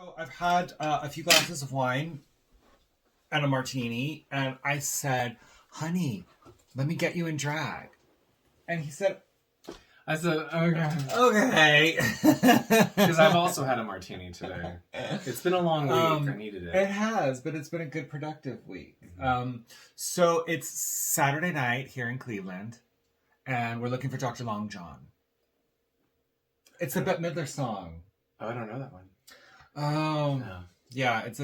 So I've had a few glasses of wine and a martini, and I said, honey, let me get you in drag. And he said, I said, okay. Okay. Because I've also had a martini today. It's been a long week. I needed it. It has, but it's been a good, productive week. So it's Saturday night here in Cleveland, and we're looking for Dr. Long John. It's the Bette Midler song. Oh, I don't know that one. Oh, No. Yeah, it's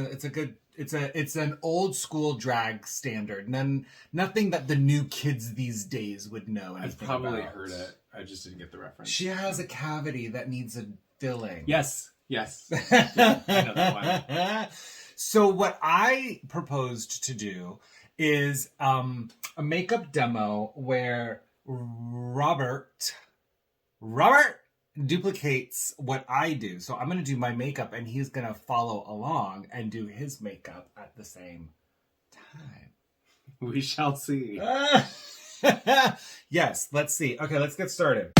an old school drag standard. Nothing that the new kids these days would know. I've probably heard it. I just didn't get the reference. She has a cavity that needs a filling. Yes. Yeah, I know that one. So what I proposed to do is a makeup demo where Robert duplicates what I do. So I'm going to do my makeup and he's going to follow along and do his makeup at the same time. We shall see. Yes, let's see. Okay, let's get started.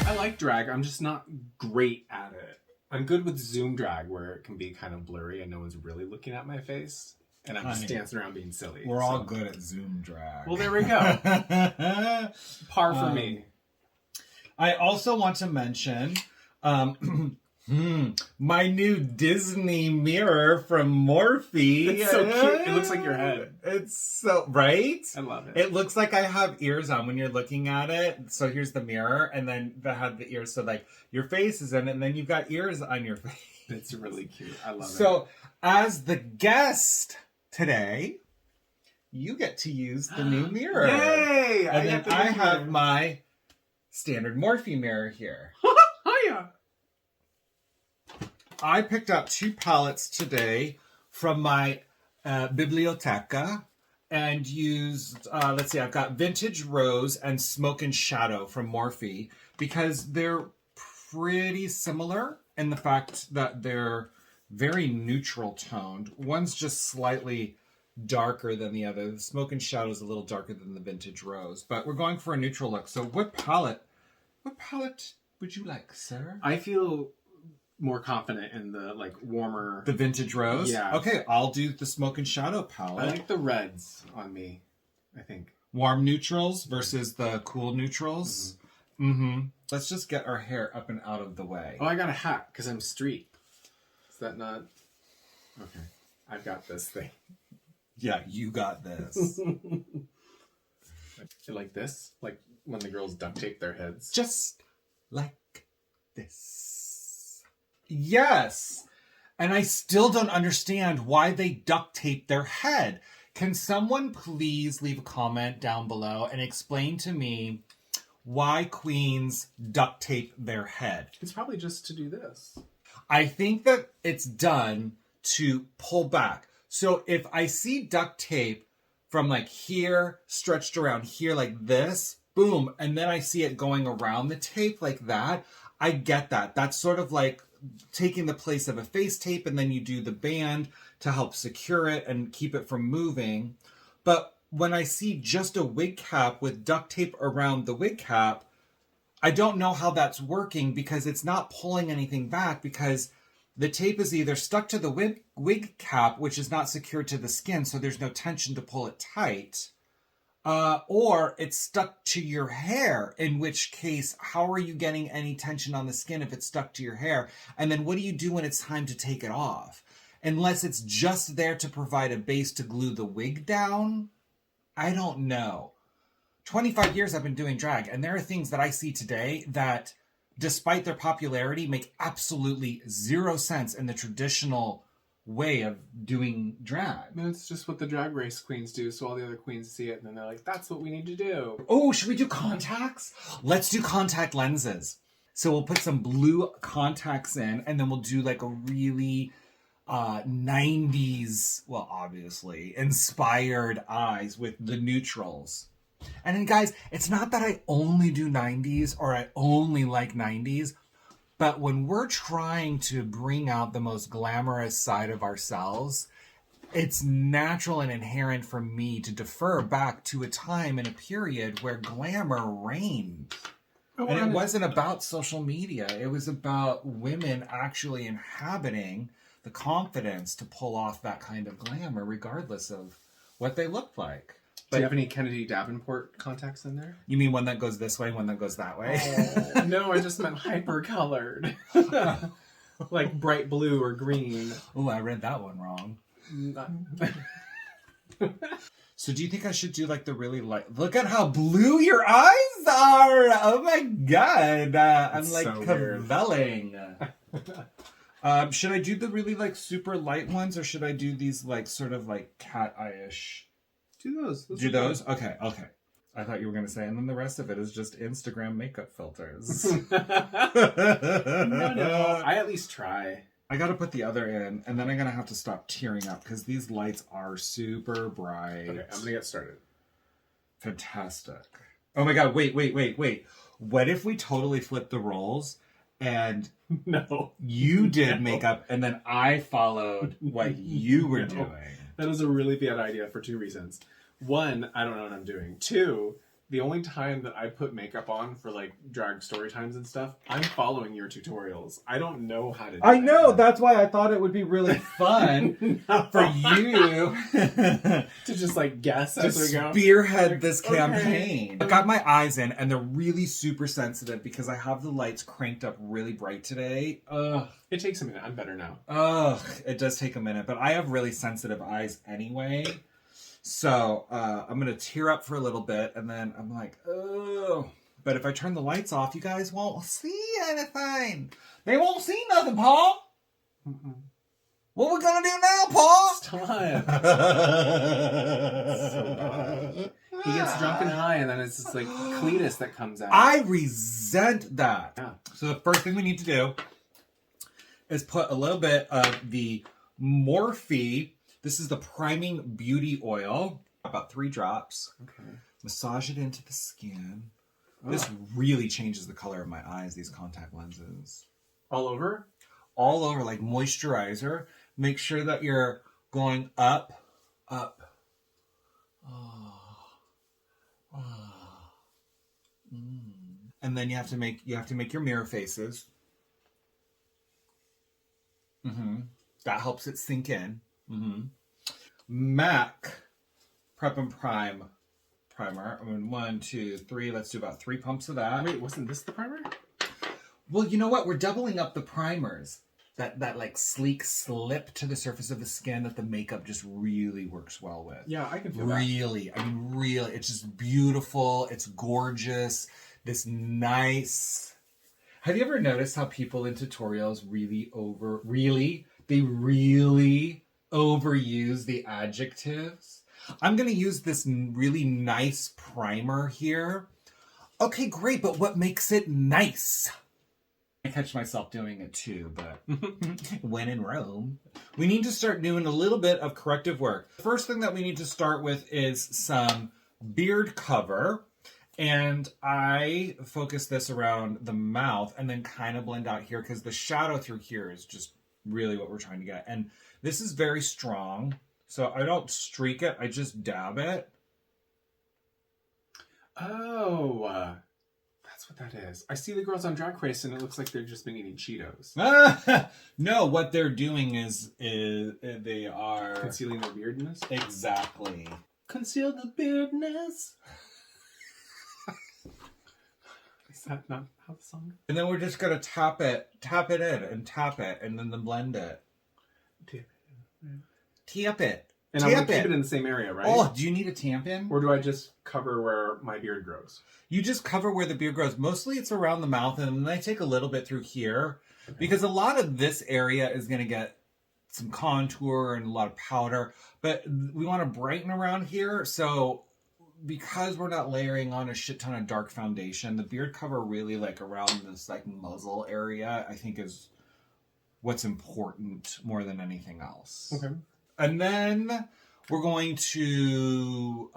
I like drag. I'm just not great at it. I'm good with Zoom drag where it can be kind of blurry and no one's really looking at my face. And I'm just dancing around being silly. We're all good at Zoom drag. Well, there we go. Par for me. I also want to mention my new Disney mirror from Morphe. It's so cute. It looks like your head. It's so, right? I love it. It looks like I have ears on when you're looking at it. So here's the mirror, and then they have the ears. So like your face is in it, and then you've got ears on your face. It's really cute. I love it. So as the guest today, you get to use the new mirror. Yay! And then I have my standard Morphe mirror here. Hiya! I picked up 2 palettes today from my biblioteca and used, let's see, I've got Vintage Rose and Smoke and Shadow from Morphe because they're pretty similar in the fact that they're very neutral toned. One's just slightly darker than the other. The Smoke and Shadow is a little darker than the Vintage Rose, but we're going for a neutral look. So what palette would you like, sir? I feel more confident in the warmer. The Vintage Rose? Yeah. Okay, I'll do the Smoke and Shadow palette. I like the reds on me, I think. Warm neutrals versus the cool neutrals. Let's just get our hair up and out of the way. Oh, I got a hat because I'm street. Is that not? Okay. I've got this thing. Yeah, you got this. Like this? Like when the girls duct tape their heads? Just like this. Yes. And I still don't understand why they duct tape their head. Can someone please leave a comment down below and explain to me why queens duct tape their head? It's probably just to do this. I think that it's done to pull back. So if I see duct tape from like here, stretched around here like this, boom, and then I see it going around the tape like that, I get that. That's sort of like taking the place of a face tape, and then you do the band to help secure it and keep it from moving. But when I see just a wig cap with duct tape around the wig cap, I don't know how that's working because it's not pulling anything back because the tape is either stuck to the wig cap, which is not secured to the skin, so there's no tension to pull it tight, or it's stuck to your hair, in which case, how are you getting any tension on the skin if it's stuck to your hair? And then what do you do when it's time to take it off? Unless it's just there to provide a base to glue the wig down? I don't know. 25 years I've been doing drag, and there are things that I see today that, despite their popularity, make absolutely zero sense in the traditional way of doing drag. No, it's just what the drag race queens do, so all the other queens see it, and then they're like, that's what we need to do. Oh, should we do contacts? Let's do contact lenses. So we'll put some blue contacts in, and then we'll do like a really 90s, well, obviously, inspired eyes with the neutrals. And then, guys, it's not that I only do 90s or I only like 90s, but when we're trying to bring out the most glamorous side of ourselves, it's natural and inherent for me to defer back to a time and a period where glamour reigned. And it wasn't about social media. It was about women actually inhabiting the confidence to pull off that kind of glamour regardless of what they looked like. Do you have any Kennedy Davenport contacts in there? You mean one that goes this way, one that goes that way? Oh, no, I just meant hyper-colored. Like bright blue or green. Oh, I read that one wrong. So do you think I should do like the really light... Look at how blue your eyes are! Oh my god! I'm like so cavelling. Should I do the really like super light ones or should I do these like sort of like cat eye-ish? Do those. Do those? Okay. I thought you were going to say, and then the rest of it is just Instagram makeup filters. No. I at least try. I got to put the other in, and then I'm going to have to stop tearing up because these lights are super bright. Okay, I'm going to get started. Fantastic. Oh my god, wait. What if we totally flipped the roles and no, you did makeup and then I followed what you were doing? That is a really bad idea for 2 reasons. 1, I don't know what I'm doing. 2, the only time that I put makeup on for like drag story times and stuff, I'm following your tutorials. I don't know how to do I know, that's why I thought it would be really fun for you to just like guess as we go. Spearhead this campaign. I got my eyes in and they're really super sensitive because I have the lights cranked up really bright today. Ugh. It takes a minute. I'm better now. Ugh, it does take a minute, but I have really sensitive eyes anyway. So I'm going to tear up for a little bit, and then I'm like, oh. But if I turn the lights off, you guys won't see anything. They won't see nothing, Paul. Mm-mm. What we going to do now, Paul? Stop. So bad. He gets drunk and high, and then it's just like Cletus that comes out. I resent that. Yeah. So the first thing we need to do is put a little bit of the Morphe. This is the Priming Beauty Oil. About 3 drops. Okay. Massage it into the skin. Oh. This really changes the color of my eyes, these contact lenses. All over? All over, like moisturizer. Make sure that you're going up. Oh. And then you have to make your mirror faces. That helps it sink in. MAC Prep and Prime primer. I mean, 1, 2, 3. Let's do about 3 pumps of that. Wait, wasn't this the primer? Well, you know what? We're doubling up the primers. That like sleek slip to the surface of the skin that the makeup just really works well with. Yeah, I can feel really, that. I mean, really. It's just beautiful. It's gorgeous. This nice... Have you ever noticed how people in tutorials really overuse the adjectives? I'm going to use this really nice primer here. Okay, great, but what makes it nice? I catch myself doing it too, but when in Rome. We need to start doing a little bit of corrective work. The first thing that we need to start with is some beard cover. And I focus this around the mouth and then kind of blend out here because the shadow through here is just really what we're trying to get. And this is very strong, so I don't streak it, I just dab it. Oh, that's what that is. I see the girls on Drag Race and it looks like they've just been eating Cheetos. No, what they're doing is they are... Concealing their beardness? Exactly. Conceal the beardness. Is that not how the song goes? And then we're just going to tap it in and tap it and then blend it. Tap it. And I'm going to keep it in the same area, right? Oh, do you need a tamp-in? Or do I just cover where my beard grows? You just cover where the beard grows. Mostly it's around the mouth, and then I take a little bit through here. Okay. Because a lot of this area is going to get some contour and a lot of powder. But we want to brighten around here, so... Because we're not layering on a shit ton of dark foundation, the beard cover really like around this like muzzle area, I think is what's important more than anything else. Okay. And then we're going to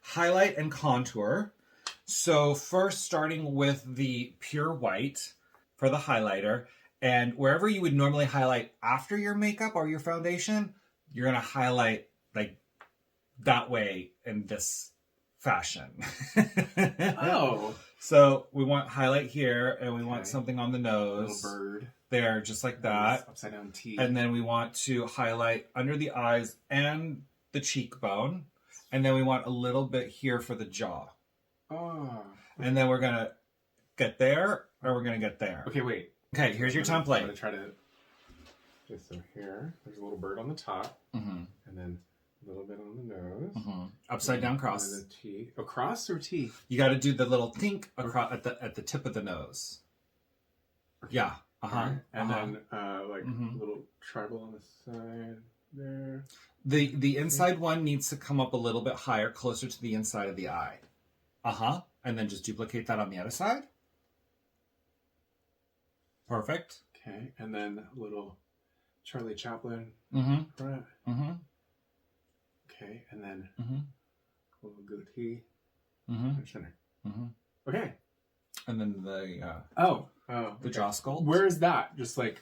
highlight and contour. So first starting with the pure white for the highlighter. And wherever you would normally highlight after your makeup or your foundation, you're going to highlight like that way in this fashion. Oh. So we want highlight here, and we want something on the nose. A little bird. There, just like that. Upside down T. And then we want to highlight under the eyes and the cheekbone. And then we want a little bit here for the jaw. Oh. And then we're going to get there, or we're going to get there. Okay, wait. Okay, here's your template. I'm going to try to... Just so here, there's a little bird on the top. And then a little bit on the nose. Upside down cross. And then a T. Oh, cross or T? You got to do the little tink across at the tip of the nose. Yeah. And then like a little tribal on the side there. The inside one needs to come up a little bit higher, closer to the inside of the eye. And then just duplicate that on the other side. Perfect. Okay, and then a little Charlie Chaplin. Front. Okay, and then a little goatee. Center. Okay. And then the the jaw sculpt. Where is that? Just like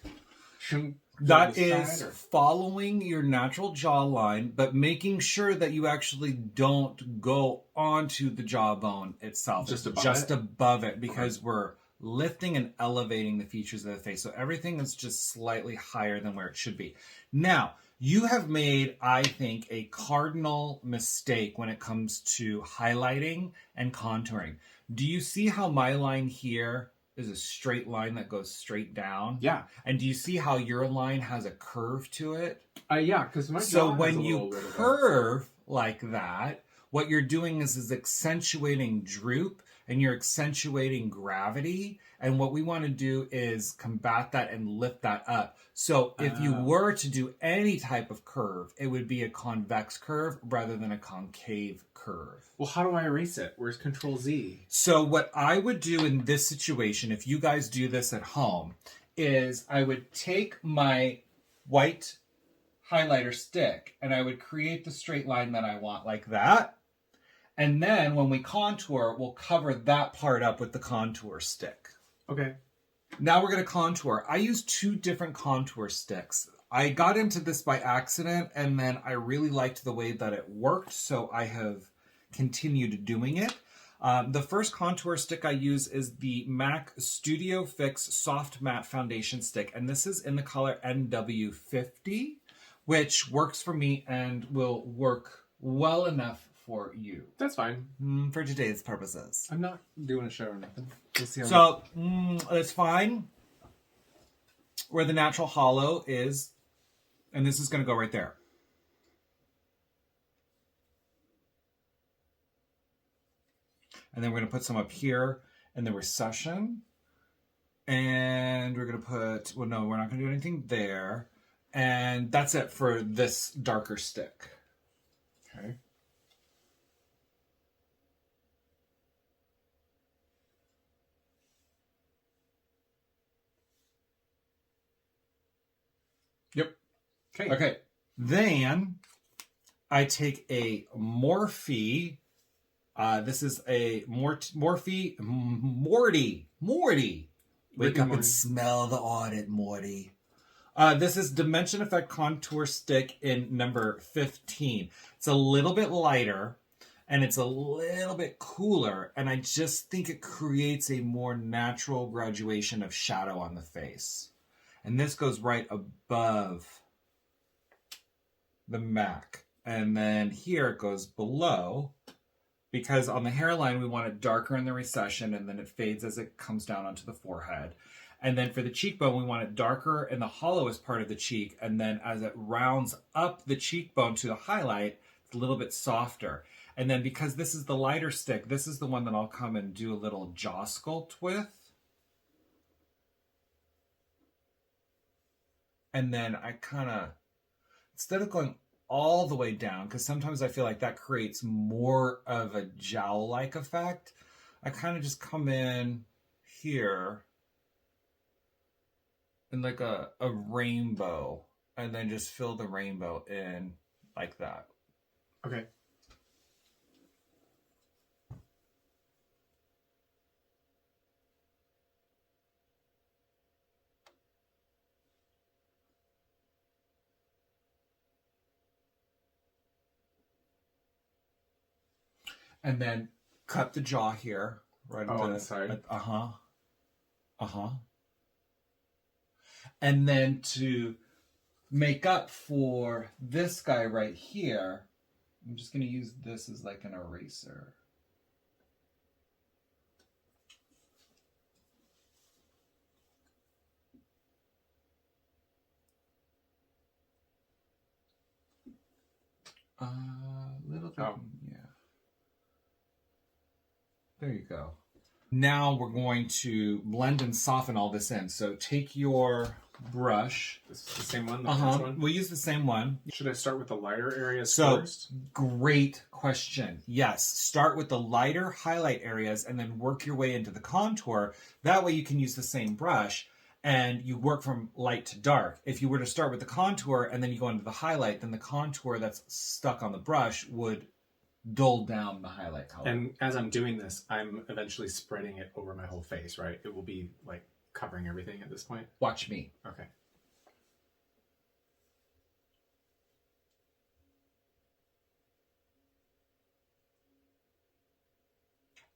that is following your natural jawline, but making sure that you actually don't go onto the jawbone itself. Just above it, because we're lifting and elevating the features of the face. So everything is just slightly higher than where it should be. Now, you have made, I think, a cardinal mistake when it comes to highlighting and contouring. Do you see how my line here is a straight line that goes straight down? Yeah. And do you see how your line has a curve to it? Yeah, because my jaw So when has a you little curve like that, what you're doing is accentuating droop, and you're accentuating gravity. And what we want to do is combat that and lift that up. So if you were to do any type of curve, it would be a convex curve rather than a concave curve. Well, how do I erase it? Where's Control Z? So what I would do in this situation, if you guys do this at home, is I would take my white highlighter stick and I would create the straight line that I want, like that. And then when we contour, we'll cover that part up with the contour stick. Okay. Now we're going to contour. I use 2 different contour sticks. I got into this by accident, and then I really liked the way that it worked, so I have continued doing it. The first contour stick I use is the MAC Studio Fix Soft Matte Foundation Stick, and this is in the color NW50, which works for me and will work well enough for you. That's fine. For today's purposes. I'm not doing a show or nothing. We'll see how so, it's fine. Where the natural hollow is, and this is going to go right there. And then we're going to put some up here in the recession. And we're going to put, well, no, we're not going to do anything there. And that's it for this darker stick. Okay. Yep. Okay. Okay. Then I take a Morphe. This is a Morphe. Morty. Wake up and smell the audit, Morty. This is Dimension Effect Contour Stick in number 15. It's a little bit lighter and it's a little bit cooler. And I just think it creates a more natural graduation of shadow on the face. And this goes right above the MAC. And then here it goes below, because on the hairline, we want it darker in the recession, and then it fades as it comes down onto the forehead. And then for the cheekbone, we want it darker in the hollowest part of the cheek. And then as it rounds up the cheekbone to the highlight, it's a little bit softer. And then because this is the lighter stick, this is the one that I'll come and do a little jaw sculpt with. And then I kind of, instead of going all the way down, because sometimes I feel like that creates more of a jowl-like effect, I kind of just come in here in like a rainbow, and then just fill the rainbow in like that. Okay. And then cut the jaw here. Right on the side. And then to make up for this guy right here, I'm just going to use this as like an eraser. Little bit, yeah. There you go. Now we're going to blend and soften all this in. So take your brush. This is the same one? The first one? We'll use the same one. Should I start with the lighter areas first? So, great question. Yes, start with the lighter highlight areas and then work your way into the contour. That way you can use the same brush and you work from light to dark. If you were to start with the contour and then you go into the highlight, then the contour that's stuck on the brush would dull down the highlight color. And as I'm doing this, I'm eventually spreading it over my whole face, right? It will be like covering everything at this point. Watch me. Okay.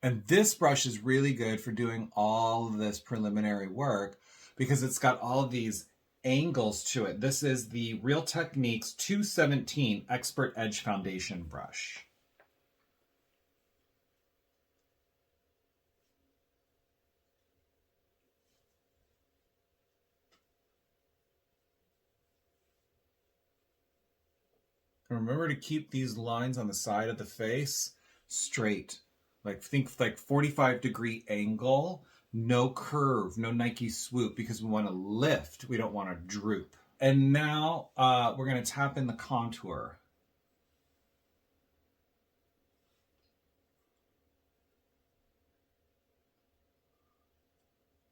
And this brush is really good for doing all of this preliminary work because it's got all of these angles to it. This is the Real Techniques 217 Expert Edge Foundation brush. And remember to keep these lines on the side of the face straight. Like think like 45-degree angle, no curve, no Nike swoop, because we want to lift. We don't want to droop. And now we're going to tap in the contour.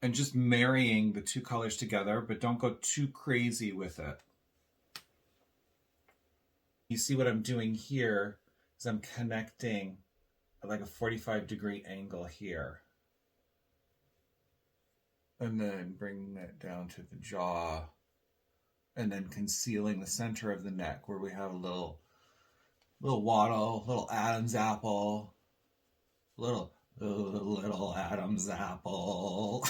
And just marrying the two colors together, but don't go too crazy with it. You see what I'm doing here is I'm connecting at like a 45-degree angle here. And then bringing it down to the jaw. And then concealing the center of the neck where we have a little wattle, little Adam's apple. Little Adam's apple.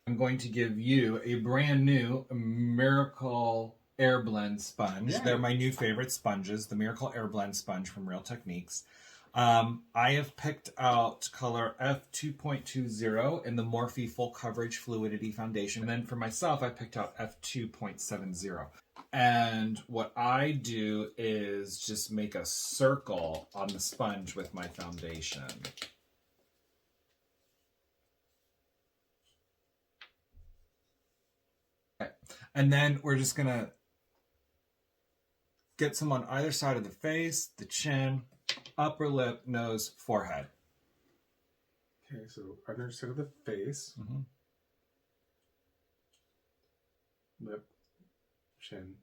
I'm going to give you a brand new Miracle Air Blend sponge. Yeah. They're my new favorite sponges, the Miracle Air Blend sponge from Real Techniques. I have picked out color F2.20 in the Morphe Full Coverage Fluidity Foundation. And then for myself, I picked out F2.70. And what I do is just make a circle on the sponge with my foundation. Okay. And then we're just going to get some on either side of the face, the chin, upper lip, nose, forehead. Okay, so other side of the face, lip, chin,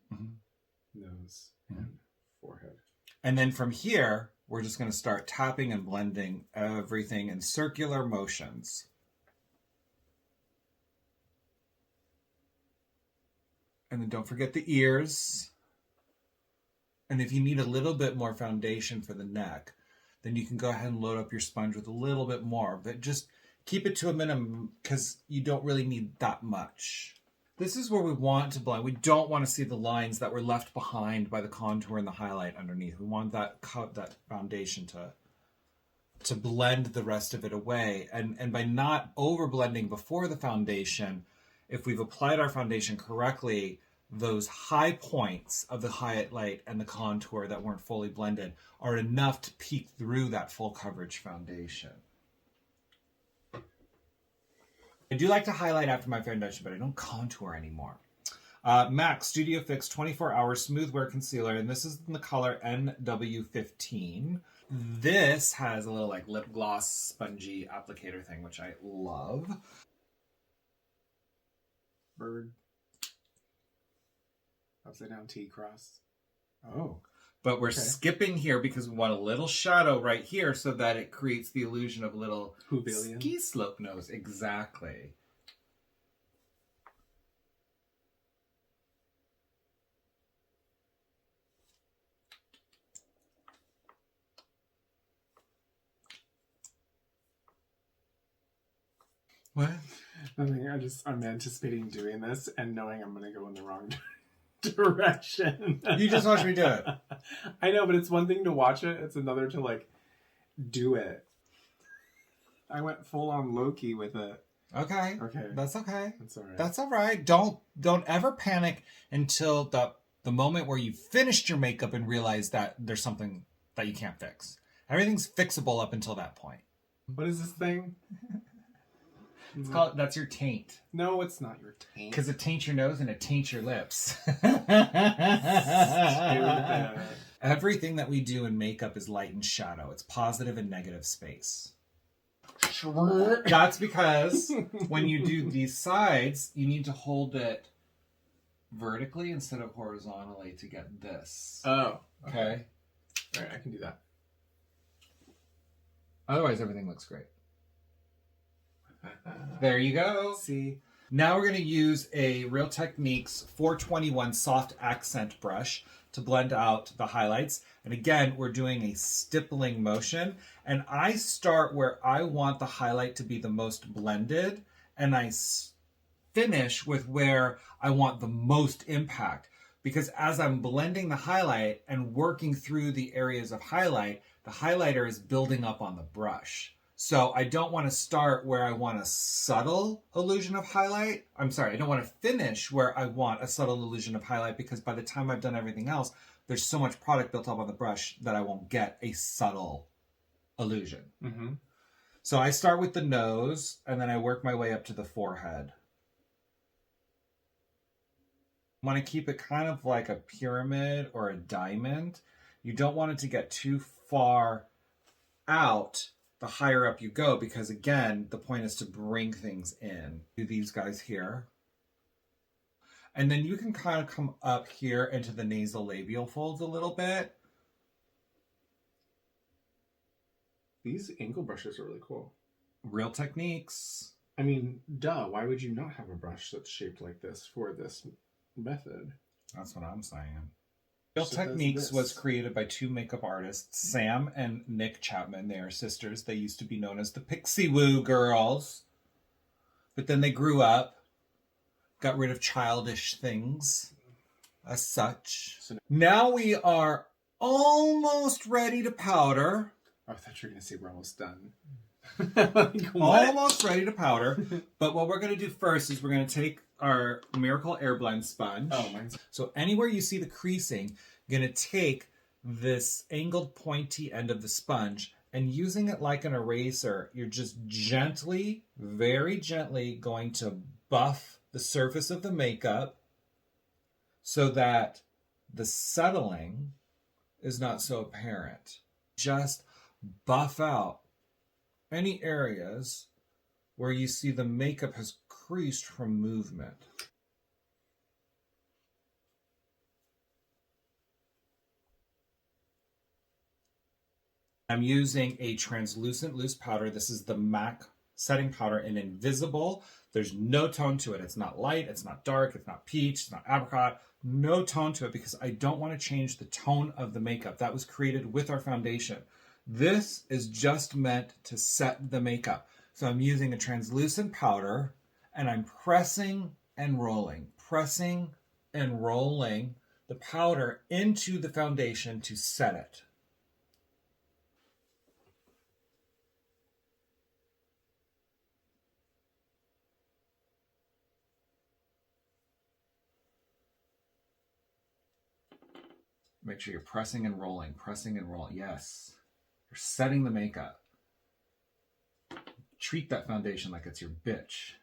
nose, and forehead. And then from here, we're just going to start tapping and blending everything in circular motions. And then don't forget the ears. And if you need a little bit more foundation for the neck, then you can go ahead and load up your sponge with a little bit more. But just keep it to a minimum because you don't really need that much. This is where we want to blend. We don't want to see the lines that were left behind by the contour and the highlight underneath. We want that foundation to blend the rest of it away. And by not over blending before the foundation, if we've applied our foundation correctly, those high points of the highlight and the contour that weren't fully blended are enough to peek through that full coverage foundation. I do like to highlight after my foundation, but I don't contour anymore. MAC Studio Fix 24-Hour Smooth Wear Concealer, and this is in the color NW15. This has a little like lip gloss spongy applicator thing, which I love. Bird. Upside down T cross. Oh. But we're skipping here because we want a little shadow right here so that it creates the illusion of a little ski slope nose. Exactly. What? Nothing. I'm anticipating doing this and knowing I'm going to go in the wrong direction. You just watch me do it. I know, but it's one thing to watch it. It's another to like do it. I went full on Loki with it. Okay. Okay. That's okay. That's all right. That's all right. Don't ever panic until the moment where you finished your makeup and realize that there's something that you can't fix. Everything's fixable up until that point. What is this thing? It's called, that's your taint. No, it's not your taint. Because it taints your nose and it taints your lips. Everything that we do in makeup is light and shadow. It's positive and negative space. That's because when you do these sides, you need to hold it vertically instead of horizontally to get this. Oh. Okay? All right, I can do that. Otherwise, everything looks great. There you go. See? Now we're going to use a Real Techniques 421 soft accent brush to blend out the highlights. And again, we're doing a stippling motion. And I start where I want the highlight to be the most blended. And I finish with where I want the most impact. Because as I'm blending the highlight and working through the areas of highlight, the highlighter is building up on the brush. So I don't want to start where I want a subtle illusion of highlight. I'm sorry, I don't want to finish where I want a subtle illusion of highlight because by the time I've done everything else, there's so much product built up on the brush that I won't get a subtle illusion. Mm-hmm. So I start with the nose and then I work my way up to the forehead. I want to keep it kind of like a pyramid or a diamond. You don't want it to get too far out the higher up you go, because again, the point is to bring things in. Do these guys here. And then you can kind of come up here into the nasal labial folds a little bit. These angle brushes are really cool. Real Techniques. I mean, duh, why would you not have a brush that's shaped like this for this method? That's what I'm saying. Real So Techniques was created by two makeup artists, Sam and Nick Chapman. They are sisters. They used to be known as the Pixie Woo Girls. But then they grew up, got rid of childish things as such. So now we are almost ready to powder. I thought you were going to say we're almost done. Like, what? Almost ready to powder. But what we're going to do first is we're going to take our Miracle Air Blend sponge. Oh, mine's... So anywhere you see the creasing, you're going to take this angled pointy end of the sponge and using it like an eraser, you're just gently, very gently going to buff the surface of the makeup so that the settling is not so apparent. Just buff out any areas where you see the makeup has creased from movement. I'm using a translucent loose powder. This is the MAC setting powder in Invisible. There's no tone to it. It's not light, it's not dark, it's not peach, it's not apricot. No tone to it because I don't want to change the tone of the makeup. That was created with our foundation. This is just meant to set the makeup. So I'm using a translucent powder and I'm pressing and rolling the powder into the foundation to set it. Make sure you're pressing and rolling. Yes. You're setting the makeup. Treat that foundation like it's your bitch.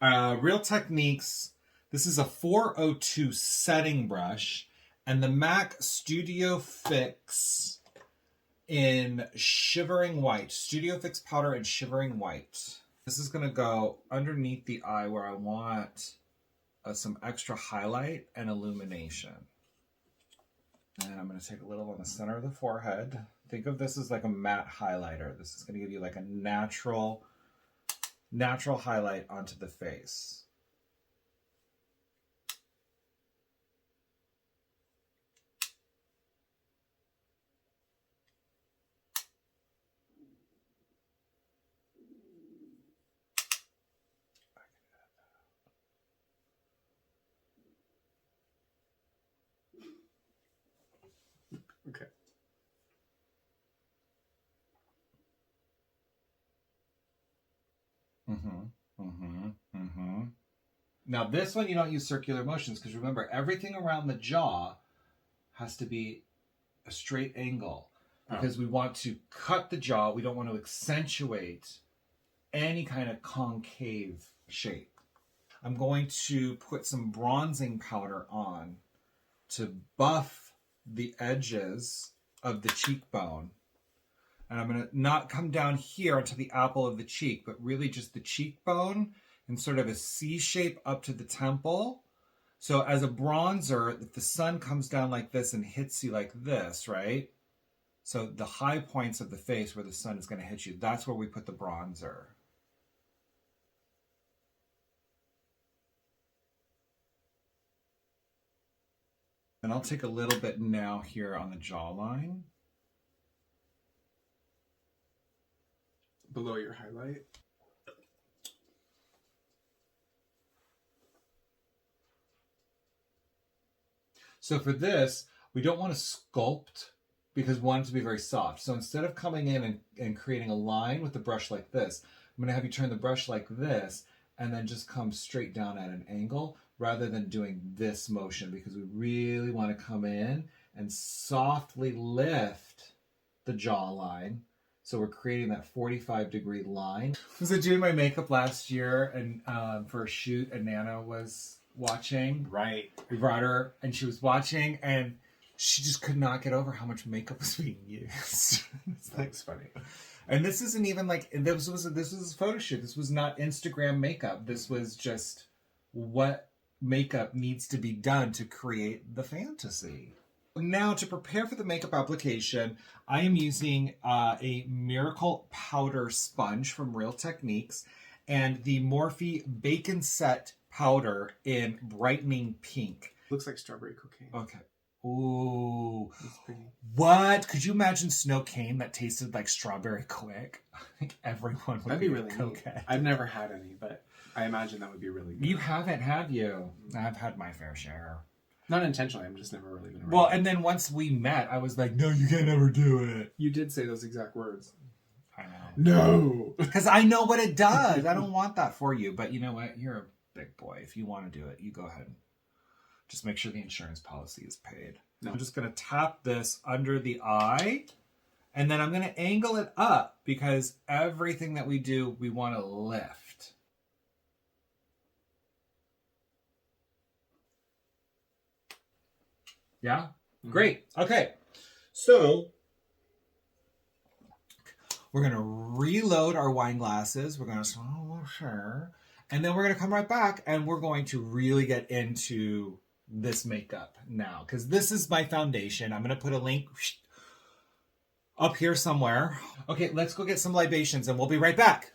Real Techniques. This is a 402 setting brush. And the MAC Studio Fix in Shivering White. Studio Fix powder in Shivering White. This is going to go underneath the eye where I want some extra highlight and illumination. And I'm going to take a little on the center of the forehead. Think of this as like a matte highlighter. This is going to give you like a natural highlight onto the face. Okay. Now this one you don't use circular motions because remember everything around the jaw has to be a straight angle because we want to cut the jaw. We don't want to accentuate any kind of concave shape. I'm going to put some bronzing powder on to buff the edges of the cheekbone. And I'm going to not come down here to the apple of the cheek, but really just the cheekbone and sort of a C shape up to the temple. So as a bronzer, if the sun comes down like this and hits you like this, right? So the high points of the face where the sun is going to hit you, that's where we put the bronzer. And I'll take a little bit now here on the jawline. Below your highlight. So for this, we don't want to sculpt because we want it to be very soft. So instead of coming in and creating a line with the brush like this, I'm going to have you turn the brush like this and then just come straight down at an angle rather than doing this motion because we really want to come in and softly lift the jawline. So we're creating that 45-degree line. I was doing my makeup last year and for a shoot, and Nana was watching. Right. We brought her and she was watching and she just could not get over how much makeup was being used. That's funny. And this isn't even like, this was a photo shoot. This was not Instagram makeup. This was just what makeup needs to be done to create the fantasy. Now, to prepare for the makeup application, I am using a Miracle Powder Sponge from Real Techniques and the Morphe Bacon Set Powder in Brightening Pink. Looks like strawberry cocaine. Okay. Ooh. That's pretty. What? Could you imagine snow cane that tasted like strawberry quick? I think everyone would That'd be really cocaine. neat. I've never had any, but I imagine that would be really good. You haven't, have you? I've had my fair share. Not intentionally, I'm just never really been around. Well, and then once we met, I was like, no, you can't ever do it. You did say those exact words. I know. No! Because I know what it does. I don't want that for you. But you know what? You're a big boy. If you want to do it, you go ahead. Just make sure the insurance policy is paid. No. I'm just going to tap this under the eye. And then I'm going to angle it up because everything that we do, we want to lift. Yeah? Mm-hmm. Great. Okay. So we're going to reload our wine glasses. We're going to share. And then we're going to come right back and we're going to really get into this makeup now because this is my foundation. I'm going to put a link up here somewhere. Okay, let's go get some libations and we'll be right back.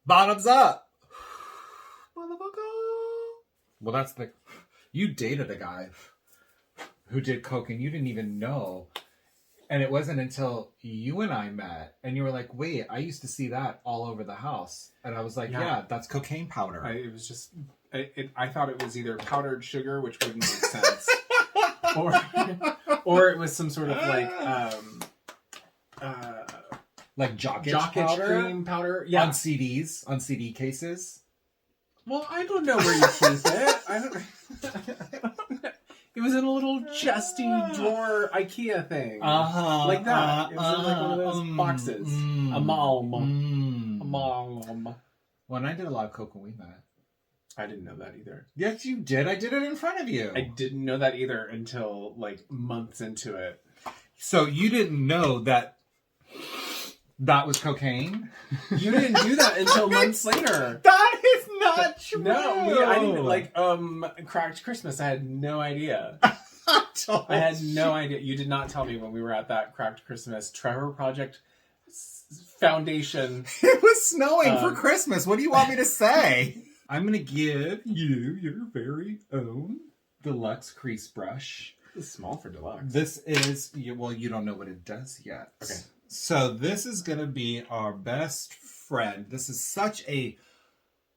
Bottoms up. Well, that's the... You dated a guy who did coke and you didn't even know. And it wasn't until you and I met and you were like, wait, I used to see that all over the house. And I was like, yeah that's cocaine powder. It was just... I thought it was either powdered sugar, which wouldn't make sense, or it was some sort of like jockey cream powder. Yeah, on CDs, on CD cases. Well, I don't know where you keep it. I don't. It was in a little chesty drawer IKEA thing, like that. It was in like one of those boxes. A malm. When I did a lot of coke when we met. I didn't know that either. Yes, you did. I did it in front of you. I didn't know that either until like months into it. So you didn't know that was cocaine? You didn't do that until months later. That is not true. No, I didn't like Cracked Christmas. I had no idea. I had no idea. You did not tell me when we were at that Cracked Christmas Trevor Project Foundation. It was snowing for Christmas. What do you want me to say? I'm going to give you your very own deluxe crease brush. It's small for deluxe. This is, well, you don't know what it does yet. Okay. So this is going to be our best friend. This is such a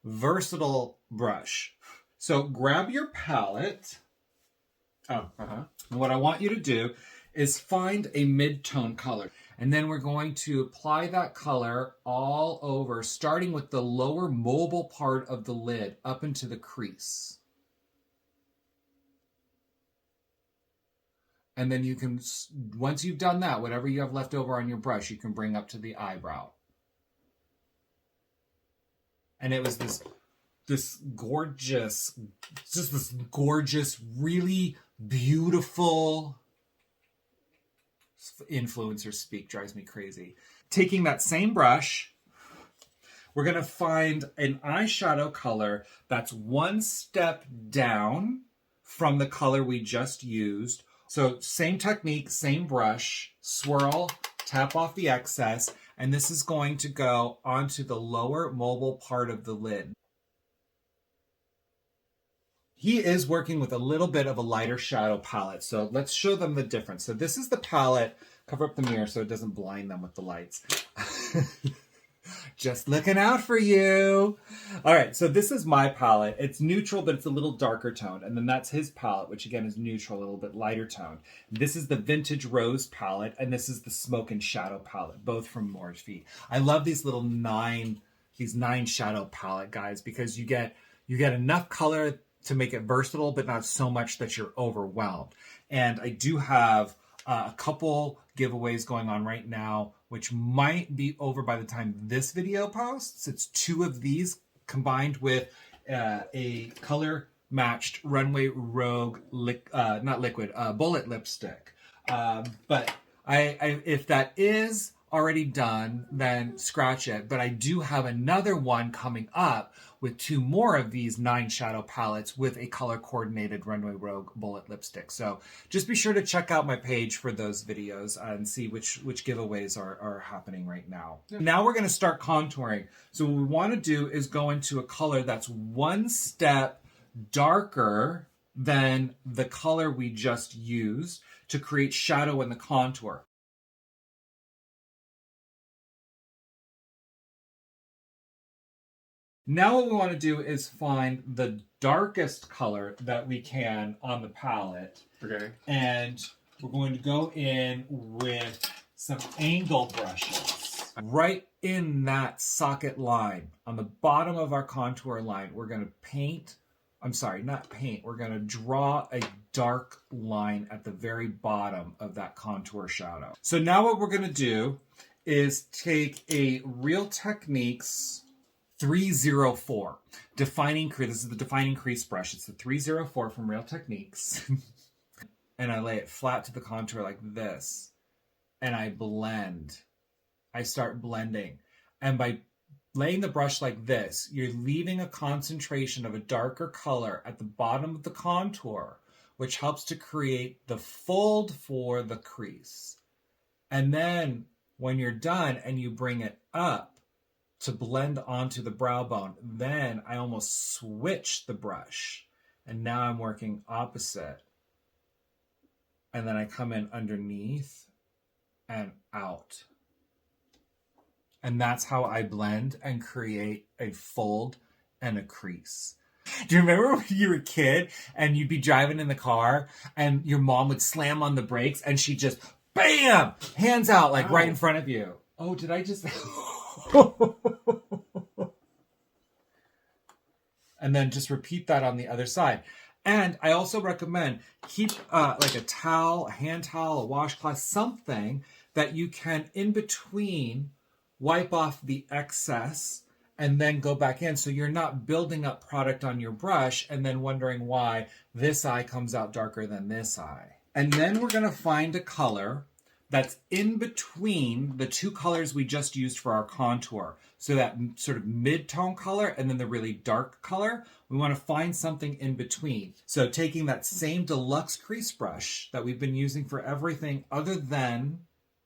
versatile brush. So grab your palette. Oh, uh-huh. And what I want you to do is find a mid-tone color. And then we're going to apply that color all over, starting with the lower mobile part of the lid up into the crease. And then you can, once you've done that, whatever you have left over on your brush, you can bring up to the eyebrow. And it was this gorgeous, just this gorgeous, really beautiful, influencer speak drives me crazy. Taking that same brush, we're going to find an eyeshadow color that's one step down from the color we just used. So same technique, same brush, swirl, tap off the excess, and this is going to go onto the lower mobile part of the lid. He is working with a little bit of a lighter shadow palette, so let's show them the difference. So this is the palette. Cover up the mirror so it doesn't blind them with the lights. Just looking out for you. All right, so this is my palette. It's neutral, but it's a little darker toned. And then that's his palette, which again is neutral, a little bit lighter toned. This is the Vintage Rose palette, and this is the Smoke and Shadow palette, both from Morphe. I love these little nine shadow palette guys because you get enough color to make it versatile, but not so much that you're overwhelmed. And I do have a couple giveaways going on right now, which might be over by the time this video posts. It's 2 of these combined with a color matched Runway Rogue bullet lipstick. But if that is already done, then scratch it. But I do have another one coming up with 2 more of these 9 shadow palettes with a color coordinated Runway Rogue bullet lipstick. So just be sure to check out my page for those videos and see which giveaways are happening right now. Yeah. Now we're going to start contouring. So what we want to do is go into a color that's one step darker than the color we just used to create shadow in the contour. Now what we want to do is find the darkest color that we can on the palette. Okay. And we're going to go in with some angle brushes. Right in that socket line, on the bottom of our contour line, we're going to we're going to draw a dark line at the very bottom of that contour shadow. So now what we're going to do is take a Real Techniques 304 defining crease. This is the defining crease brush. It's the 304 from Real Techniques. And I lay it flat to the contour like this. And I blend. I start blending. And by laying the brush like this, you're leaving a concentration of a darker color at the bottom of the contour, which helps to create the fold for the crease. And then when you're done and you bring it up to blend onto the brow bone, then I almost switch the brush. And now I'm working opposite. And then I come in underneath and out. And that's how I blend and create a fold and a crease. Do you remember when you were a kid and you'd be driving in the car and your mom would slam on the brakes and she'd just, bam, hands out like right in front of you? Oh, did I just... And then just repeat that on the other side. And I also recommend keep like a towel, a hand towel, a washcloth, something that you can in between wipe off the excess and then go back in, so you're not building up product on your brush and then wondering why this eye comes out darker than this eye. And then we're going to find a color that's in between the 2 colors we just used for our contour. So that sort of mid-tone color and then the really dark color, we want to find something in between. So taking that same deluxe crease brush that we've been using for everything other than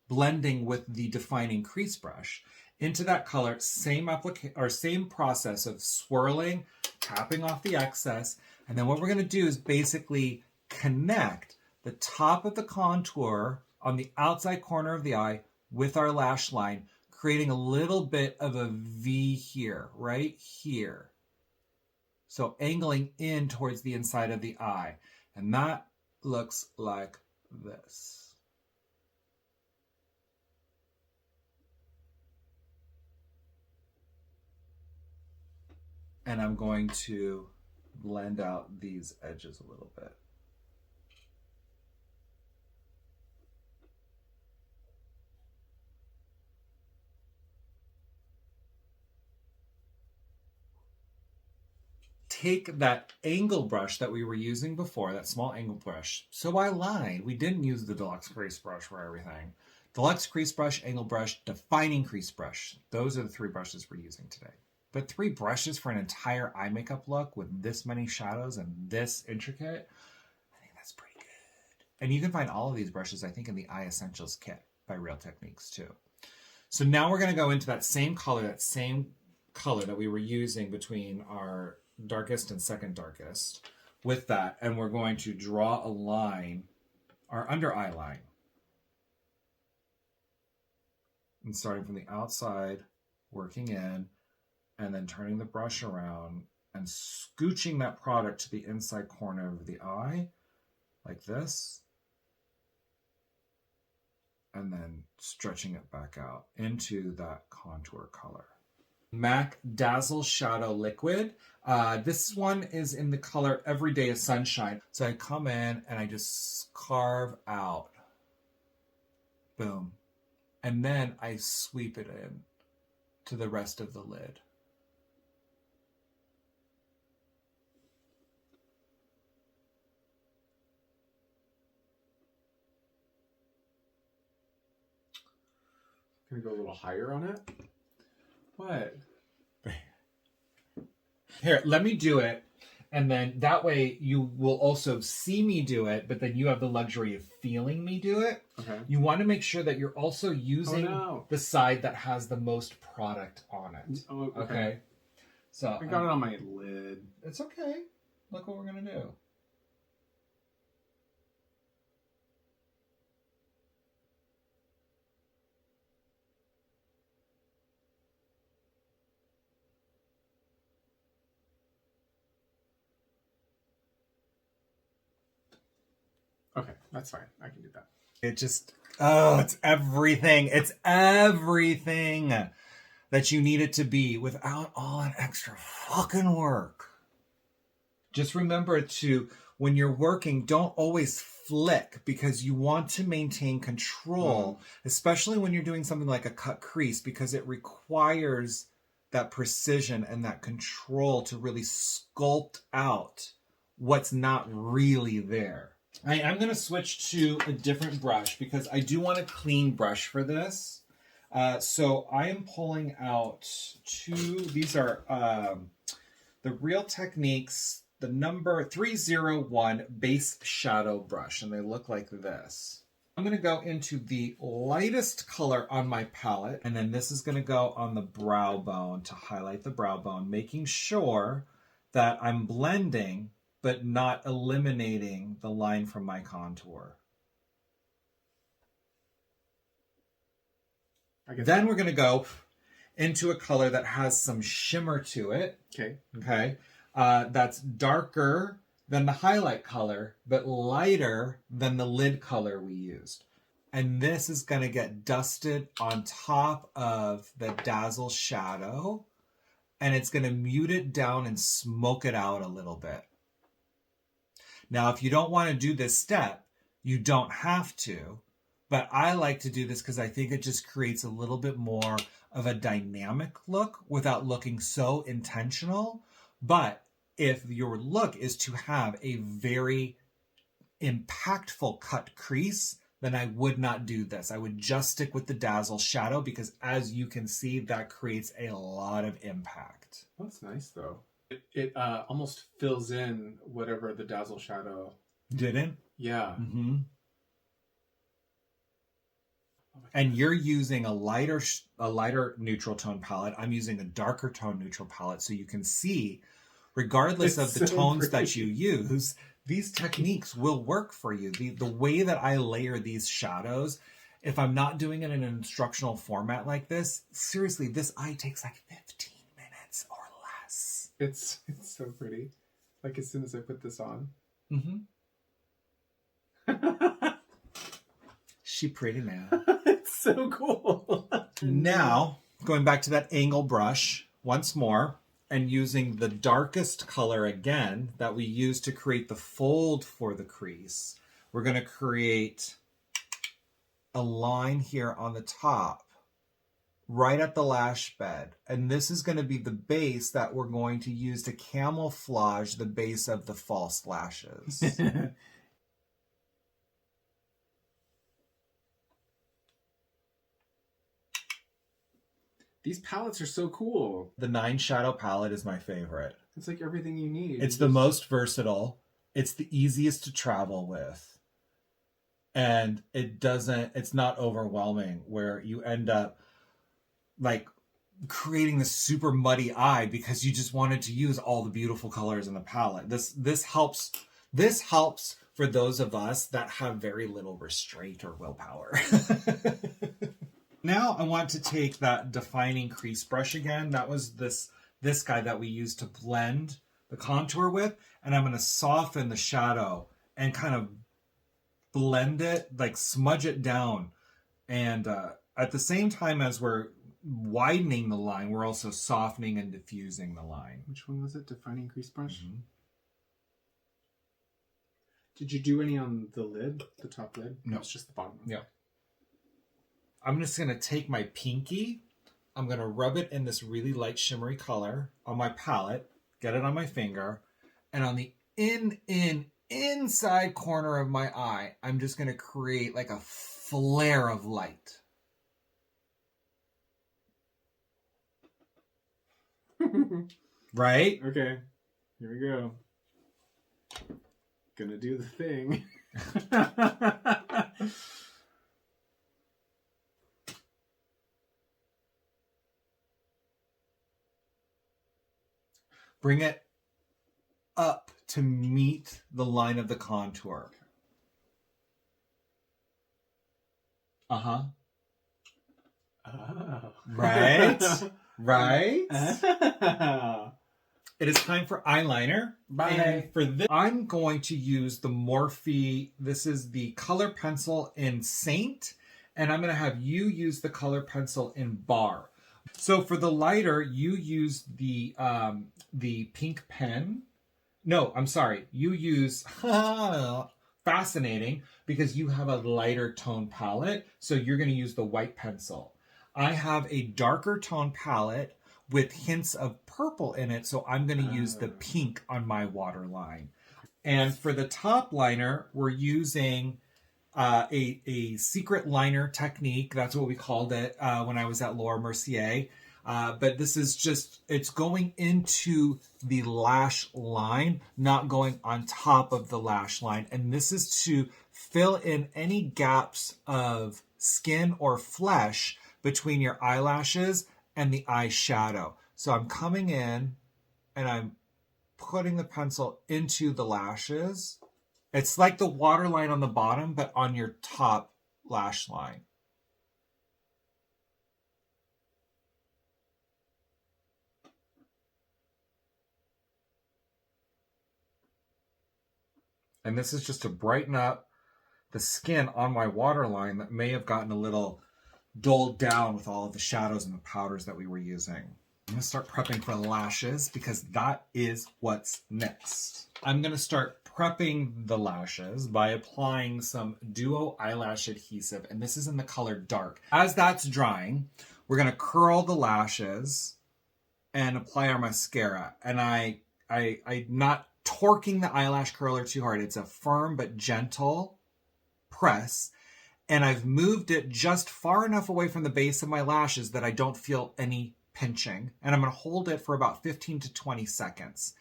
blending with the defining crease brush into that color, same process of swirling, tapping off the excess. And then what we're going to do is basically connect the top of the contour on the outside corner of the eye with our lash line, creating a little bit of a V here, right here. So angling in towards the inside of the eye. And that looks like this. And I'm going to blend out these edges a little bit. Take that angle brush that we were using before, that small angle brush. So I lied. We didn't use the deluxe crease brush for everything. Deluxe crease brush, angle brush, defining crease brush. Those are the 3 brushes we're using today. But 3 brushes for an entire eye makeup look with this many shadows and this intricate, I think that's pretty good. And you can find all of these brushes, I think, in the Eye Essentials kit by Real Techniques too. So now we're going to go into that same color that we were using between our darkest and second darkest with that, and we're going to draw a line, our under eye line, and starting from the outside, working in, and then turning the brush around and scooching that product to the inside corner of the eye like this, and then stretching it back out into that contour color. MAC Dazzle Shadow Liquid. This one is in the color Everyday is Sunshine. So I come in and I just carve out. Boom. And then I sweep it in to the rest of the lid. Can we go a little higher on it? What? Here, let me do it. And then that way you will also see me do it, but then you have the luxury of feeling me do it. Okay. You want to make sure that you're also using the side that has the most product on it. Oh, okay. So I got it on my lid. It's okay. Look what we're going to do. Okay, that's fine. I can do that. It just, oh, it's everything. It's everything that you need it to be without all that extra fucking work. Just remember to, when you're working, don't always flick because you want to maintain control, especially when you're doing something like a cut crease, because it requires that precision and that control to really sculpt out what's not really there. I'm going to switch to a different brush because I do want a clean brush for this. So I am pulling out 2. These are the Real Techniques, the number 301 base shadow brush, and they look like this. I'm going to go into the lightest color on my palette, and then this is going to go on the brow bone to highlight the brow bone, making sure that I'm blending but not eliminating the line from my contour. Then we're going to go into a color that has some shimmer to it. Okay. That's darker than the highlight color, but lighter than the lid color we used. And this is going to get dusted on top of the Dazzle shadow, and it's going to mute it down and smoke it out a little bit. Now, if you don't want to do this step, you don't have to, but I like to do this because I think it just creates a little bit more of a dynamic look without looking so intentional. But if your look is to have a very impactful cut crease, then I would not do this. I would just stick with the Dazzle shadow because, as you can see, that creates a lot of impact. That's nice, though. It almost fills in whatever the Dazzle shadow didn't. Yeah. Mm-hmm. And you're using a lighter neutral tone palette. I'm using a darker tone neutral palette, so you can see, regardless of the tones that you use, these techniques will work for you. The way that I layer these shadows, if I'm not doing it in an instructional format like this, seriously, this eye takes like 15 minutes or less. It's so pretty. Like as soon as I put this on. Mm-hmm. She pretty now. It's so cool. Now, going back to that angle brush once more, and using the darkest color again that we used to create the fold for the crease, we're going to create a line here on the top, right at the lash bed. And this is going to be the base that we're going to use to camouflage the base of the false lashes. These palettes are so cool. The 9 shadow palette is my favorite. It's like everything you need. It's the most versatile. It's the easiest to travel with. And it's not overwhelming where you end up like creating this super muddy eye because you just wanted to use all the beautiful colors in the palette. This helps for those of us that have very little restraint or willpower. Now I want to take that defining crease brush again. That was this guy that we used to blend the contour with. And I'm going to soften the shadow and kind of blend it, like smudge it down. And at the same time as we're widening the line, we're also softening and diffusing the line. Which one was it? Defining crease brush? Mm-hmm. Did you do any on the lid? The top lid? No. It's just the bottom. Yeah. I'm just going to take my pinky. I'm going to rub it in this really light shimmery color on my palette, get it on my finger, and on the inside corner of my eye, I'm just going to create like a flare of light. Right? Okay. Here we go. Gonna do the thing. Bring it up to meet the line of the contour. Uh-huh. Oh. Right? Right? Oh. It is time for eyeliner. Bye. And for this, I'm going to use the Morphe. This is the color pencil in Saint. And I'm going to have you use the color pencil in Bar. So for the lighter, you use the pink pen. No, I'm sorry. You use Fascinating because you have a lighter tone palette. So you're going to use the white pencil. I have a darker tone palette with hints of purple in it. So I'm going to use the pink on my waterline. And for the top liner, we're using a secret liner technique. That's what we called it when I was at Laura Mercier. But this is just, it's going into the lash line, not going on top of the lash line. And this is to fill in any gaps of skin or flesh between your eyelashes and the eyeshadow. So I'm coming in and I'm putting the pencil into the lashes. It's like the waterline on the bottom, but on your top lash line. And this is just to brighten up the skin on my waterline that may have gotten a little dulled down with all of the shadows and the powders that we were using. I'm going to start prepping for the lashes because that is what's next. I'm going to start prepping the lashes by applying some Duo eyelash adhesive, and this is in the color Dark. As that's drying, we're going to curl the lashes and apply our mascara. And I'm not torquing the eyelash curler too hard. It's a firm but gentle press. And I've moved it just far enough away from the base of my lashes that I don't feel any pinching. And I'm going to hold it for about 15 to 20 seconds.